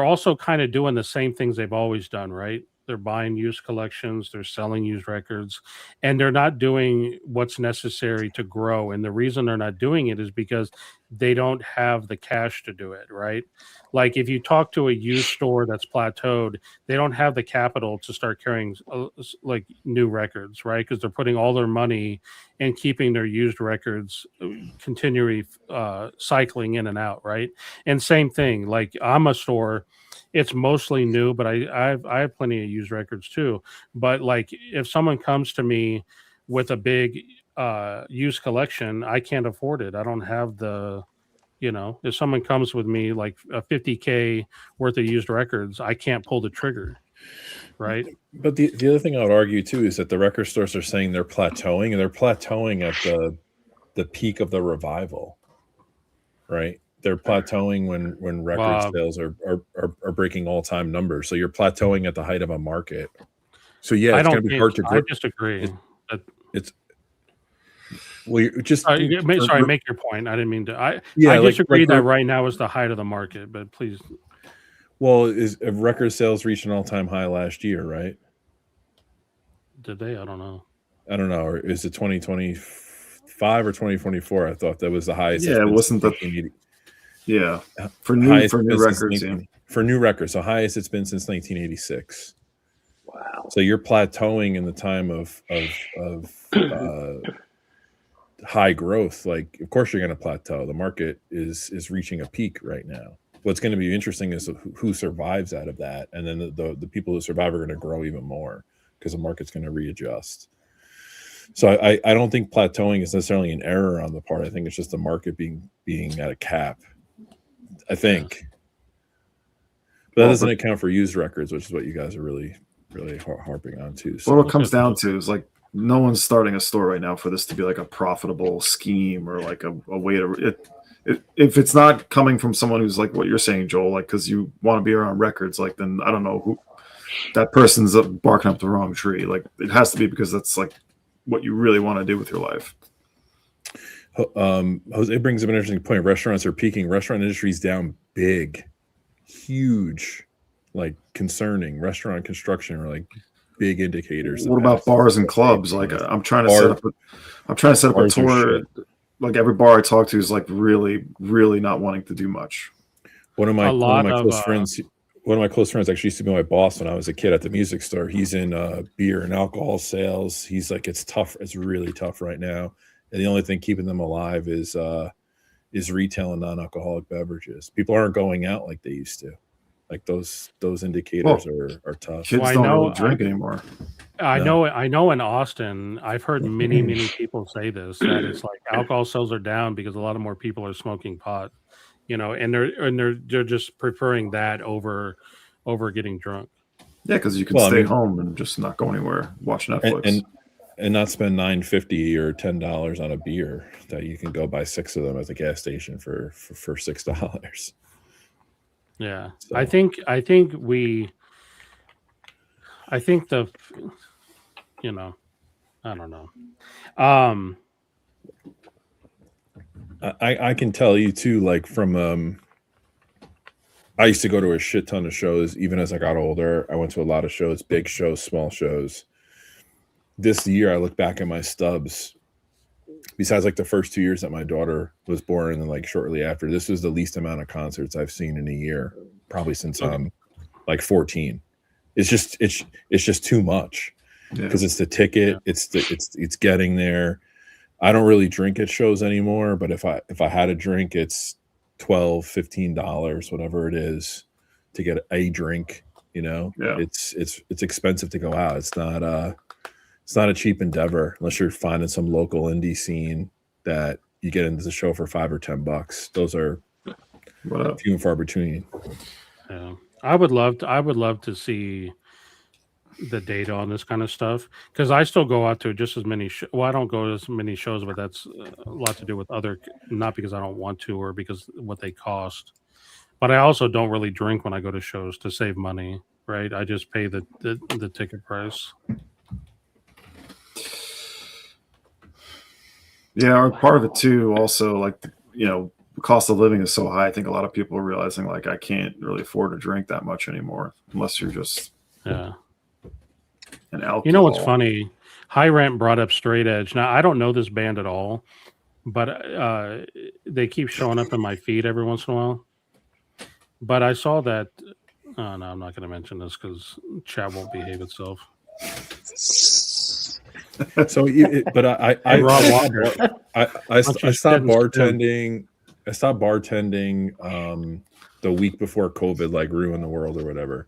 also kind of doing the same things they've always done, right? They're buying used collections, they're selling used records, and they're not doing what's necessary to grow. And the reason they're not doing it is because they don't have the cash to do it, right? Like if you talk to a used store that's plateaued, they don't have the capital to start carrying like new records, right? Because they're putting all their money and keeping their used records continually cycling in and out, right? And same thing, like I'm a store, it's mostly new, but I have plenty of used records too. But like if someone comes to me with a big used collection, I can't afford it. I don't have the, if someone comes with me like a $50K worth of used records, I can't pull the trigger, right? But the other thing I would argue too is that the record stores are saying they're plateauing, and they're plateauing at the peak of the revival, right? They're plateauing when record sales are breaking all-time numbers. So you're plateauing at the height of a market. So yeah, it's going to be hard to grow. I disagree. Well, you're just sorry, make your point. I didn't mean to. I disagree that right now is the height of the market, but please. Well, is record sales reached an all-time high last year, right? Did they? I don't know. Or is it 2025 or 2024? I thought that was the highest. Yeah, it wasn't the. Yeah, for new records. For new records, the highest it's been since 1986. Wow! So you're plateauing in the time of high growth. Like, of course, you're going to plateau. The market is reaching a peak right now. What's going to be interesting is who survives out of that, and then the people who survive are going to grow even more because the market's going to readjust. So I don't think plateauing is necessarily an error on the part. I think it's just the market being at a cap. I think, but that doesn't account for used records, which is what you guys are really harping on too. So what it comes down to is like no one's starting a store right now for this to be like a profitable scheme or like a way to. If it's not coming from someone who's like what you're saying, Joel, like because you want to be around records, like then I don't know who that person's barking up the wrong tree. Like it has to be because that's like what you really want to do with your life. Jose brings up an interesting point. Restaurants are peaking. Restaurant industry is down big, huge, like concerning. Restaurant construction are like big indicators. What about bars and clubs? Like I'm trying to set up a tour. Like every bar I talk to is like really, really not wanting to do much. One of a lot my of close friends. One of my close friends actually used to be my boss when I was a kid at the music store. He's in beer and alcohol sales. He's like, it's tough. It's really tough right now. And the only thing keeping them alive is retail and non-alcoholic beverages. People aren't going out like they used to. Like those indicators are tough. Kids Well, don't really drink anymore. I No. know in Austin, I've heard many people say this, that it's like alcohol sales are down because a lot of more people are smoking pot, and they're just preferring that over getting drunk. Yeah, because you can Well, I stay mean, home and just not go anywhere, watch Netflix. and not spend $9.50 or $10 on a beer that you can go buy 6 of them at the gas station for $6. Yeah. So. I think the, I don't know. I can tell you too, like from I used to go to a shit ton of shows. Even as I got older, I went to a lot of shows, big shows, small shows. This year, I look back at my stubs. Besides, like the first 2 years that my daughter was born, and then like shortly after, this was the least amount of concerts I've seen in a year, probably since I'm like 14. It's just too much because it's the ticket, it's getting there. I don't really drink at shows anymore, but if I had a drink, it's $12, $15, whatever it is, to get a drink. It's expensive to go out. It's not a cheap endeavor unless you're finding some local indie scene that you get into the show for $5 or $10. Those are few and far between. Yeah. I would love to see the data on this kind of stuff, because I still go out to just as many. I don't go to as many shows, but that's a lot to do with not because I don't want to or because what they cost. But I also don't really drink when I go to shows to save money, right? I just pay the ticket price. Yeah, or part of it too. Also, like the cost of living is so high. I think a lot of people are realizing like I can't really afford to drink that much anymore unless you're just an alcohol. You know what's funny? High Rent brought up Straight Edge. Now I don't know this band at all, but they keep showing up in my feed every once in a while. But I saw that. Oh no, I'm not going to mention this because chat won't behave itself. So, but I stopped bartending. I stopped bartending the week before COVID like ruined the world or whatever,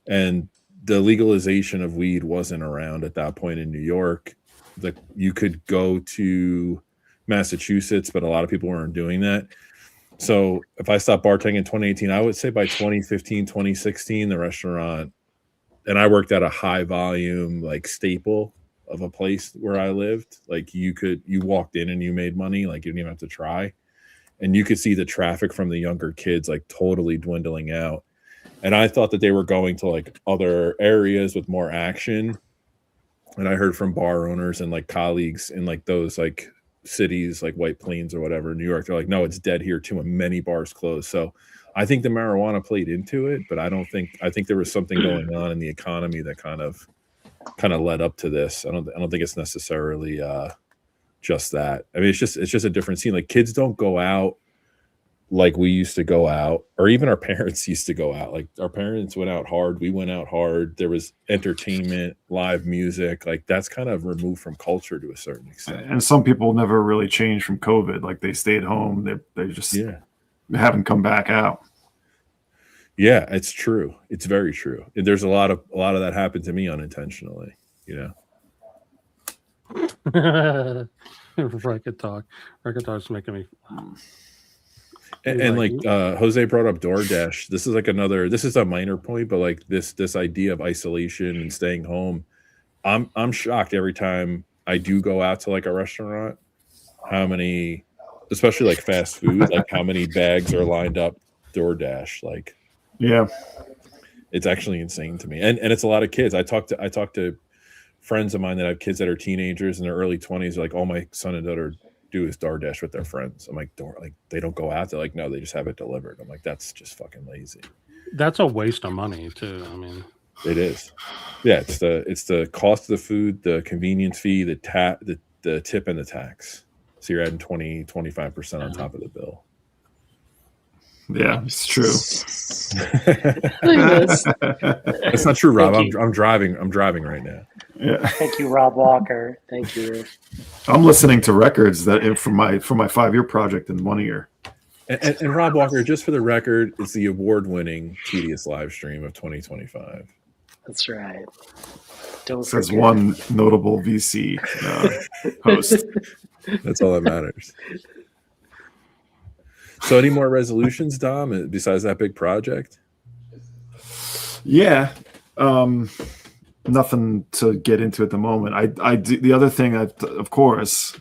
and the legalization of weed wasn't around at that point in New York. You could go to Massachusetts, but a lot of people weren't doing that. So if I stopped bartending in 2018, I would say by 2015, 2016, the restaurant, and I worked at a high volume like staple of a place where I lived. Like you walked in and you made money, like you didn't even have to try. And you could see the traffic from the younger kids like totally dwindling out. And I thought that they were going to like other areas with more action. And I heard from bar owners and like colleagues in like those like cities like White Plains or whatever, New York, they're like, no, it's dead here too, and many bars closed. So I think the marijuana played into it, but I think there was something going on in the economy that kind of led up to this. I don't think it's necessarily just that. I mean, it's just a different scene. Like kids don't go out like we used to go out, or even our parents used to go out. Like our parents went out hard. We went out hard. There was entertainment, live music. Like that's kind of removed from culture to a certain extent. And some people never really changed from COVID. Like they stayed home. They just haven't come back out. Yeah, it's true. It's very true. There's a lot of that happened to me unintentionally. Record talk's making me. And like Jose brought up DoorDash. This is a minor point, but like this idea of isolation and staying home, I'm shocked every time I do go out to like a restaurant, how many, especially like fast food, like how many bags are lined up DoorDash. Like, yeah, it's actually insane to me. And it's a lot of kids. I talk to friends of mine that have kids that are teenagers in their early 20s. Like, all my son and daughter do is DoorDash with their friends. I'm like, they don't go out. They're like, no, they just have it delivered. I'm like, that's just fucking lazy. That's a waste of money too. I mean, it is. Yeah, it's the cost of the food, the convenience fee, the tip, and the tax. So you're adding 20-25% on top of the bill. Yeah, it's true. That's not true, Rob. Thank you. I'm driving. I'm driving right now. Yeah, Thank you, Rob Walker. Thank you. I'm listening to records that for my 5-year project in 1 year. And Rob Walker, just for the record, it's the award-winning Tedious live stream of 2025. That's right. Don't Says forget. one notable VC host. That's all that matters. So, any more resolutions, Dom, besides that big project? Yeah, nothing to get into at the moment. I do, the other thing, of course,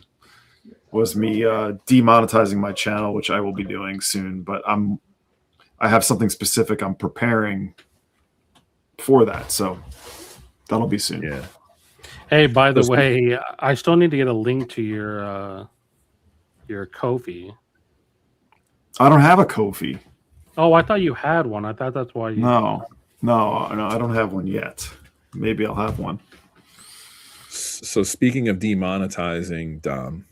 was me demonetizing my channel, which I will be doing soon. But I have something specific I'm preparing for that, so that'll be soon. Yeah. Hey, by the way, I still need to get a link to your Ko-fi. I don't have a Ko-fi. Oh, I thought you had one. I thought that's why you. No, I don't have one yet. Maybe I'll have one. So, speaking of demonetizing, Dom,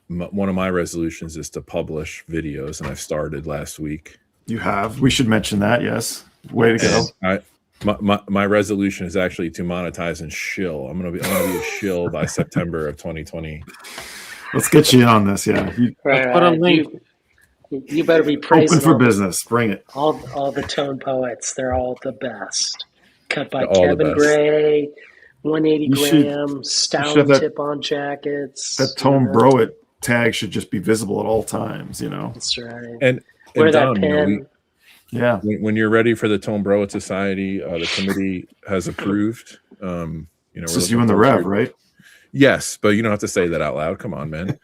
one of my resolutions is to publish videos, and I've started last week. You have? We should mention that. Yes. Way to go. My resolution is actually to monetize and shill. I'm gonna be a shill by September of 2020. Let's get you in on this. Yeah. Put a link. You better be praising Open for business. Bring it. all the tone poets. They're all the best. Cut by All the Kevin best. Gray, 180 You should- gram, stout have that- tip-on jackets. That Tone Bro It tag should just be visible at all times, you know? That's right. And Wear that Dom, you know, pin. Yeah. when you're ready for the Tone Broet Society, the committee has approved. We're It's just you and the Rev, right? Yes, but you don't have to say that out loud. Come on, man.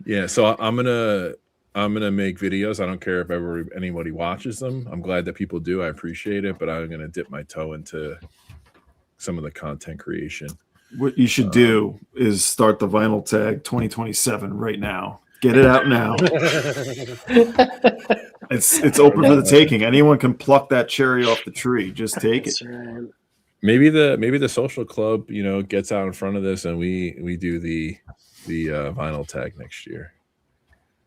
Yeah, so I'm gonna make videos. I don't care if anybody watches them. I'm glad that people do. I appreciate it, but I'm gonna dip my toe into some of the content creation. What you should do is start the vinyl tag 2027 right now. Get it out now. It's open for the taking. Anyone can pluck that cherry off the tree. Just take it. That's right. Maybe the social club, gets out in front of this, and we do the vinyl tag next year.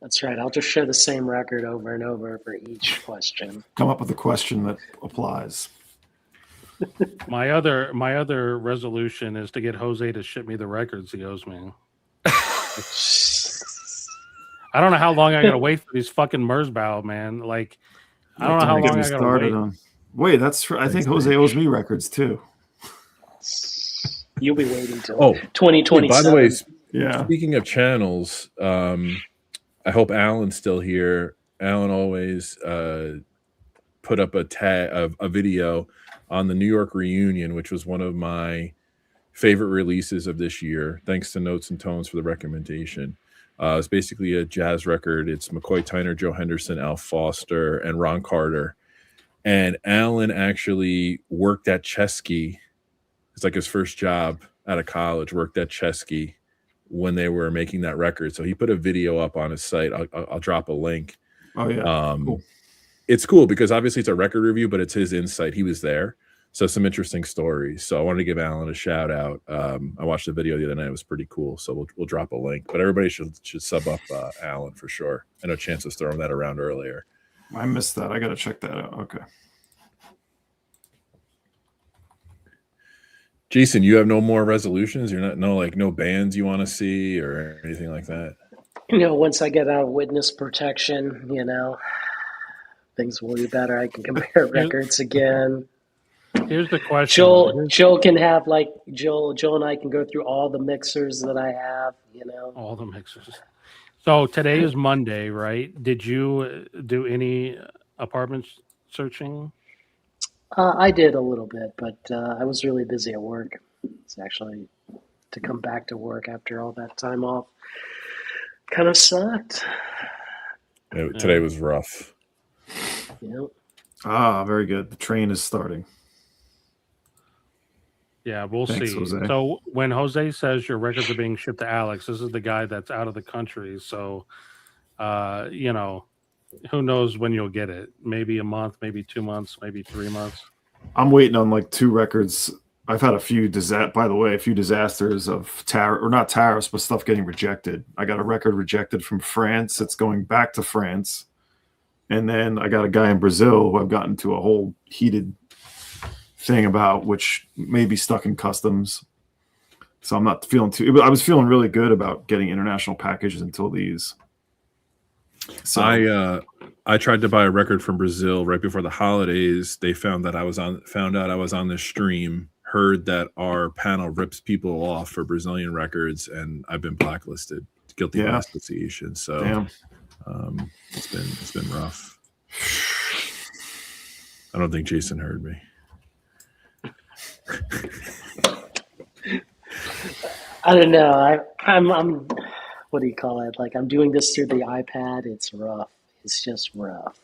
That's right. I'll just show the same record over and over for each question. Come up with a question that applies. My other resolution is to get Jose to ship me the records he owes me. I don't know how long I gotta wait for these fucking Merzbow, man. Like, I don't know how long I gotta wait. Wait, that's true. I think Jose owes me records too. You'll be waiting till 2027. By the way, Yeah. speaking of channels, I hope Alan's still here. Alan always put up a video on the New York reunion, which was one of my favorite releases of this year. Thanks to Notes and Tones for the recommendation. It's basically a jazz record. It's McCoy Tyner, Joe Henderson, Al Foster, and Ron Carter. And Alan actually worked at Chesky. It's like his first job out of college, worked at Chesky when they were making that record. So he put a video up on his site. I'll drop a link. Oh, yeah. Cool. It's cool because obviously it's a record review, but it's his insight. He was there. So some interesting stories. So I wanted to give Alan a shout out. I watched the video the other night. It was pretty cool. So we'll drop a link. But everybody should sub up Alan for sure. I know Chance was throwing that around earlier. I missed that. I got to check that out. Okay. Jason, you have no more resolutions? You're no bands you want to see or anything like that? Once I get out of witness protection, things will be better. I can compare records again. Here's the question. Joel can have Joel and I can go through all the mixers that I have, All the mixers. So today is Monday, right? Did you do any apartment searching? I did a little bit, but I was really busy at work. It's actually to come back to work after all that time off kind of sucked. Today was rough. Very good. The train is starting. Yeah, we'll Thanks, see. Jose. So when Jose says your records are being shipped to Alex, this is the guy that's out of the country. So, who knows when you'll get it? Maybe a month, maybe 2 months, maybe 3 months. I'm waiting on 2 records I've had a few disasters of not tariffs, but stuff getting rejected. I got a record rejected from France. It's going back to France. And then I got a guy in Brazil who I've gotten to a whole heated thing about, which may be stuck in customs. So I'm not feeling too, I was feeling really good about getting international packages until these. So I tried to buy a record from Brazil right before the holidays. They found out I was on the stream, heard that our panel rips people off for Brazilian records, and I've been blacklisted, guilty by association. So it's been rough. I don't think Jason heard me. I don't know. I'm what do you call it? Like, I'm doing this through the iPad. It's rough. It's just rough.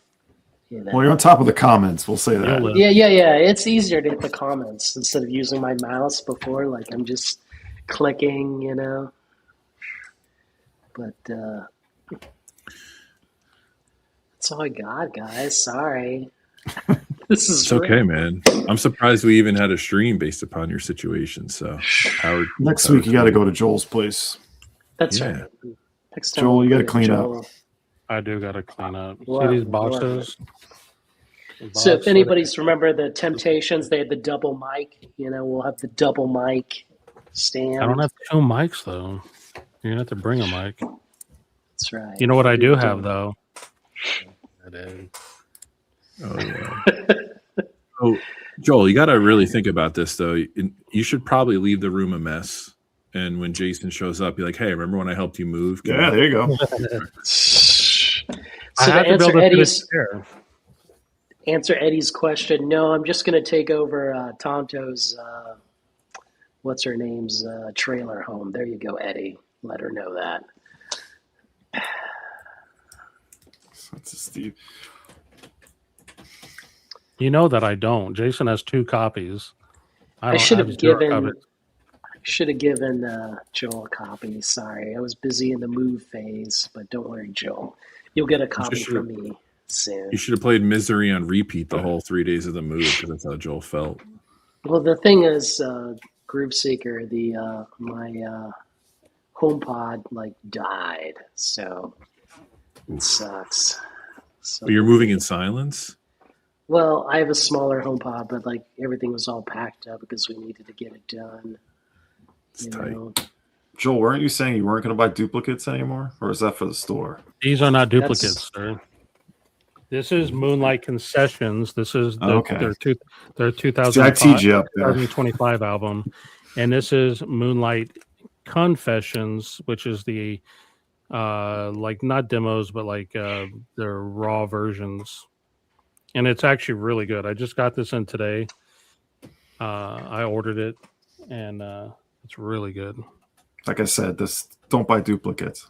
You know? Well, you're on top of the comments. We'll say that. Yeah. It's easier to hit the comments instead of using my mouse before. Like, I'm just clicking, you know. But that's all I got, guys. Sorry. It's okay, man. I'm surprised we even had a stream based upon your situation. So, Howard, next week you got to go to Joel's place. That's right. Next time, Joel, you got to clean up. I do got to clean up. Wow. See these boxes? So if anybody's remember the Temptations, they had the double mic. You know, we'll have the double mic stand. I don't have 2 mics though. You're gonna have to bring a mic. That's right. You know what I do have though? Oh yeah. Oh, Joel, you got to really think about this though. You should probably leave the room a mess. And when Jason shows up, you're like, "Hey, remember when I helped you move?" Yeah, there you go. So I have to answer Eddie's question. No, I'm just going to take over Tonto's, what's her name's trailer home. There you go, Eddie. Let her know that. That's Steve. You know that I don't. Jason has 2 copies. I should have given Joel a copy. Sorry, I was busy in the move phase, but don't worry, Joel. You'll get a copy from me soon. You should have played Misery on repeat the whole 3 days of the move, because that's how Joel felt. Well, the thing is, Groove Seeker, my HomePod like died, so it sucks. So, but you're moving in silence? Well, I have a smaller HomePod, but like everything was all packed up because we needed to get it done. It's tight. Joel, weren't you saying you weren't going to buy duplicates anymore, or is that for the store? These are not duplicates, sir. This is Moonlight Concessions. This is their 2025 album, and this is Moonlight Confessions, which is the like not demos, but like their raw versions, and it's actually really good. I just got this in today. I ordered it, and it's really good. Like I said, don't buy duplicates.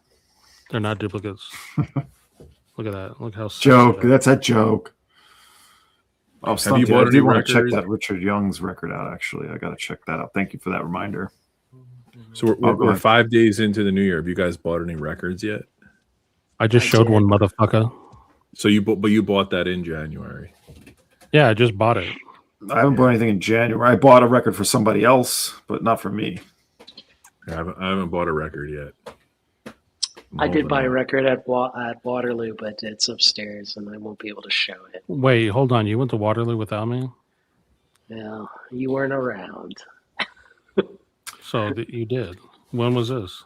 They're not duplicates. Look at that. Look how joke. That's a joke. Oh, have you bought I do want to check that Richard Young's record out, actually. I got to check that out. Thank you for that reminder. So we're 5 days into the new year. Have you guys bought any records yet? I just showed one, motherfucker. So you bought that in January? Yeah, I just bought it. I haven't bought anything in January. I bought a record for somebody else, but not for me. I haven't bought a record yet. I did buy a record at Waterloo, but it's upstairs, and I won't be able to show it. Wait, hold on. You went to Waterloo without me? Yeah, you weren't around. So you did. When was this?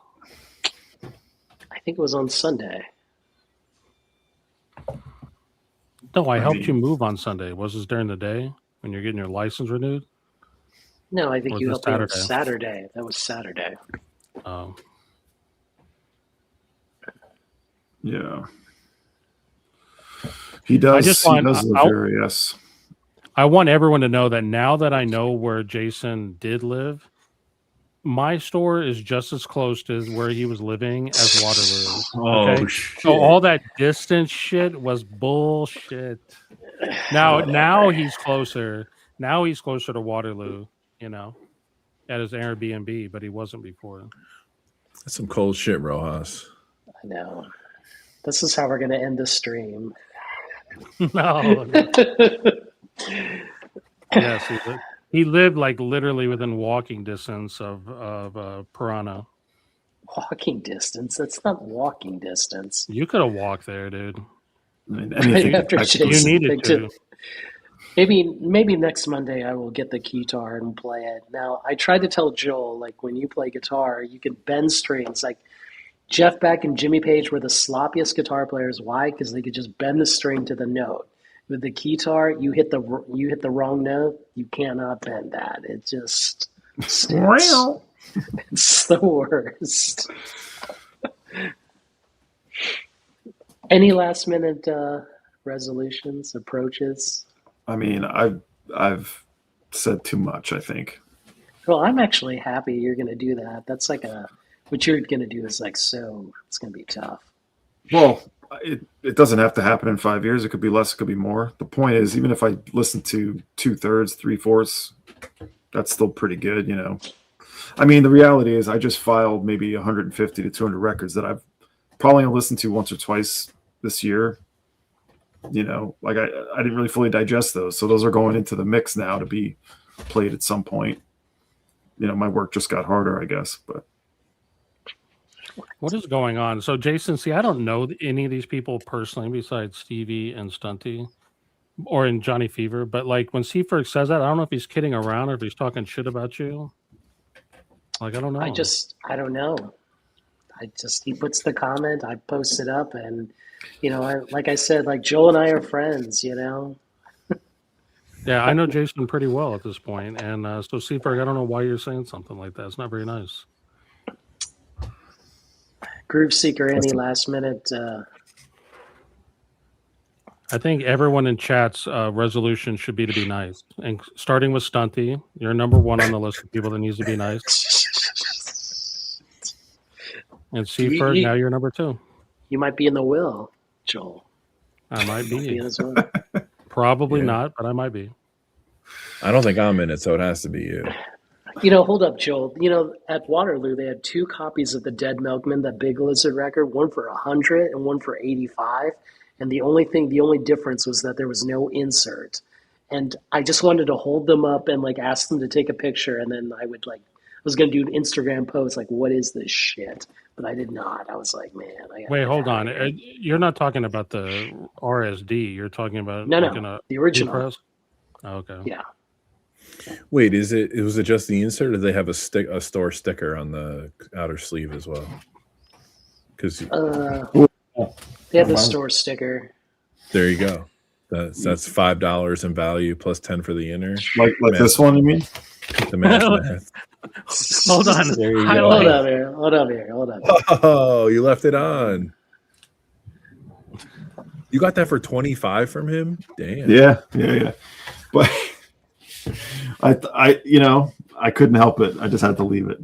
I think it was on Sunday. No, I helped you move on Sunday. Was this during the day when you're getting your license renewed? No, I think you helped me on Saturday. That was Saturday. Oh. Yeah. He does. Yes. I want everyone to know that now that I know where Jason did live, my store is just as close to where he was living as Waterloo. Okay? Oh, shit. So all that distance shit was bullshit. Now he's closer. Now he's closer to Waterloo, you know, at his Airbnb, but he wasn't before. That's some cold shit, Rojas. I know. This is how we're going to end the stream. No. Yes, He lived like literally within walking distance of Piranha. Walking distance? That's not walking distance. You could have walked there, dude. I mean, Right anything. after I- You Jason needed picked to. it. Maybe next Monday I will get the guitar and play it. Now I tried to tell Joel, like, when you play guitar, you can bend strings. Like Jeff Beck and Jimmy Page were the sloppiest guitar players. Why? Because they could just bend the string to the note. With the guitar, you hit the wrong note, you cannot bend that. It just sticks. It's the worst. Any last minute resolutions, approaches? I mean, I've said too much, I think. Well, I'm actually happy you're going to do that. That's like what you're going to do is like, so it's going to be tough. Well, it doesn't have to happen in 5 years. It could be less, it could be more. The point is, even if I listen to 2/3, 3/4, that's still pretty good, you know. I mean, the reality is I just filed maybe 150 to 200 records that I've probably listened to once or twice this year. You know, like I didn't really fully digest those. So those are going into the mix now to be played at some point. You know, my work just got harder, I guess. But What is going on? So, Jason, see, I don't know any of these people personally besides Stevie and Stunty or in Johnny Fever. But like when Seafork says that, I don't know if he's kidding around or if he's talking shit about you. Like, I don't know. I don't know. He puts the comment, I post it up, and, you know, like I said, like Joel and I are friends, you know? Yeah, I know Jason pretty well at this point. And so, Seafork, I don't know why you're saying something like that. It's not very nice. Groove Seeker, any last minute? I think everyone in chat's resolution should be to be nice. And starting with Stunty, you're number one on the list of people that needs to be nice. And Seafork, now you're number two. You might be in the will, Joel. I might be. in as well. Probably not, but I might be. I don't think I'm in it, so it has to be you. You know, hold up, Joel. You know, at Waterloo, they had 2 copies of the Dead Milkman, that Big Lizard record, one for 100 and one for 85. And the only difference was that there was no insert. And I just wanted to hold them up and like ask them to take a picture, and then I was going to do an Instagram post like, what is this shit? But I did not. I was like, man. Wait, hold on. You're not talking about the RSD. You're talking about the original. press? Oh, okay. Yeah. Wait, was it just the insert, or did they have a store sticker on the outer sleeve as well? Because they had the store sticker. There you go. That's $5 in value plus 10 for the inner. like this one, you mean? The math. Hold on. There you Hold go. up here. Oh, you left it on. You got that for 25 from him? Damn. Yeah. But I couldn't help it. I just had to leave it.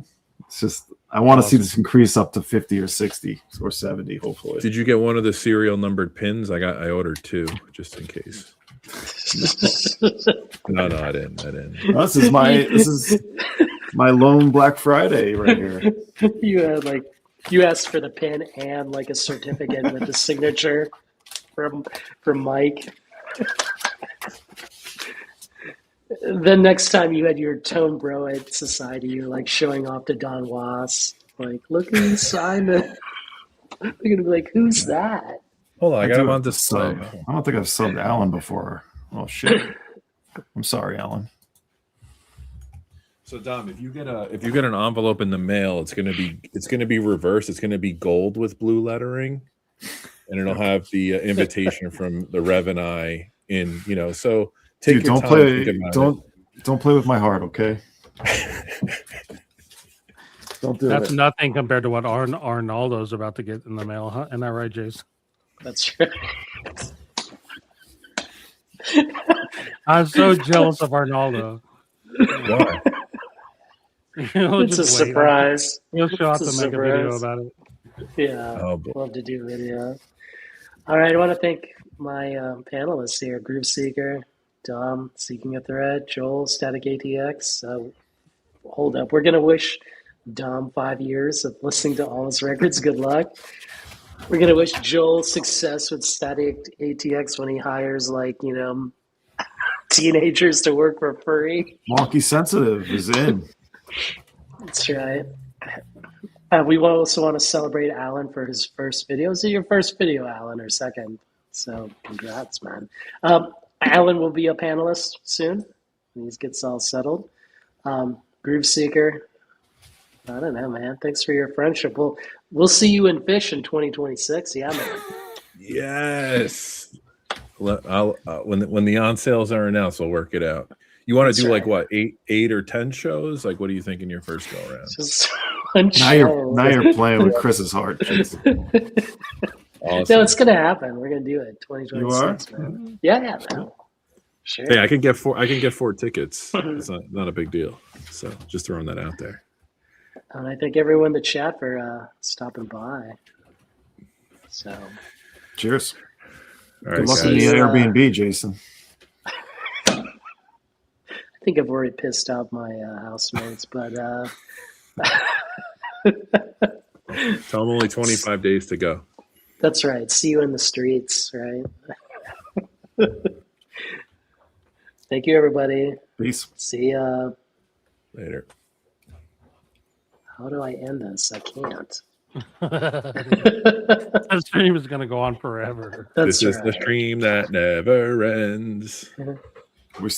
It's just I want to see this increase up to 50 or 60 or 70, hopefully. Did you get one of the serial numbered pins? I ordered 2 just in case. No, I didn't. This is my lone Black Friday right here. You asked for the pin and like a certificate with the signature from Mike. Then next time you had your Tone Bro at Society, you're like showing off to Don Was. Like, look who's Simon. They're gonna be like, who's that? Hold on, I got him on display. I don't think I've subbed Alan before. Oh shit. I'm sorry, Alan. So Dom, if you get an envelope in the mail, it's gonna be reversed. It's gonna be gold with blue lettering, and it'll have the invitation from the Rev and I in. So take Dude, your time. Don't play with my heart, okay? Don't do That's it. nothing compared to what Arnaldo's about to get in the mail, huh? Isn't that right, Jace? That's right. I'm so jealous of Arnaldo. Why? It's a surprise. He'll show up to make a video about it. Yeah, Oh, boy. love to do a video. All right, I want to thank my panelists here: Groove Seeker, Dom, Seeking a Thread, Joel, Static ATX. Hold up, we're gonna wish Dom 5 years of listening to all his records. Good luck. We're gonna wish Joel success with Static ATX when he hires 10 teenagers to work for free. Wonky Sensitive is in. That's right. We also want to celebrate Alan for his first video. Is it your first video, Alan, or second? So congrats, man. Alan will be a panelist soon when he gets all settled. Groove Seeker, I don't know, man. Thanks for your friendship. We'll see you in Fish in 2026. Yeah, man. Yes. I'll, when the on sales are announced, we'll work it out. You want to do like what, eight or 10 shows? Like, what are you thinking your first go around? Just one Now you're playing with Chris's heart. Awesome. No, it's gonna happen. We're gonna do it. 2026, You are? man. Yeah, man. Sure. Hey, I can get four tickets. It's not a big deal. So just throwing that out there. And I thank everyone in the chat for stopping by. So Cheers. All right, Good luck guys. in the Airbnb, Jason. I think I've already pissed off my housemates, but Tell them only 25 days to go. that's right. See you in the streets, right? Thank you, everybody. Peace. See ya. Later. How do I end this? I can't. The stream is going to go on forever. That's This is right. the stream that never ends. We're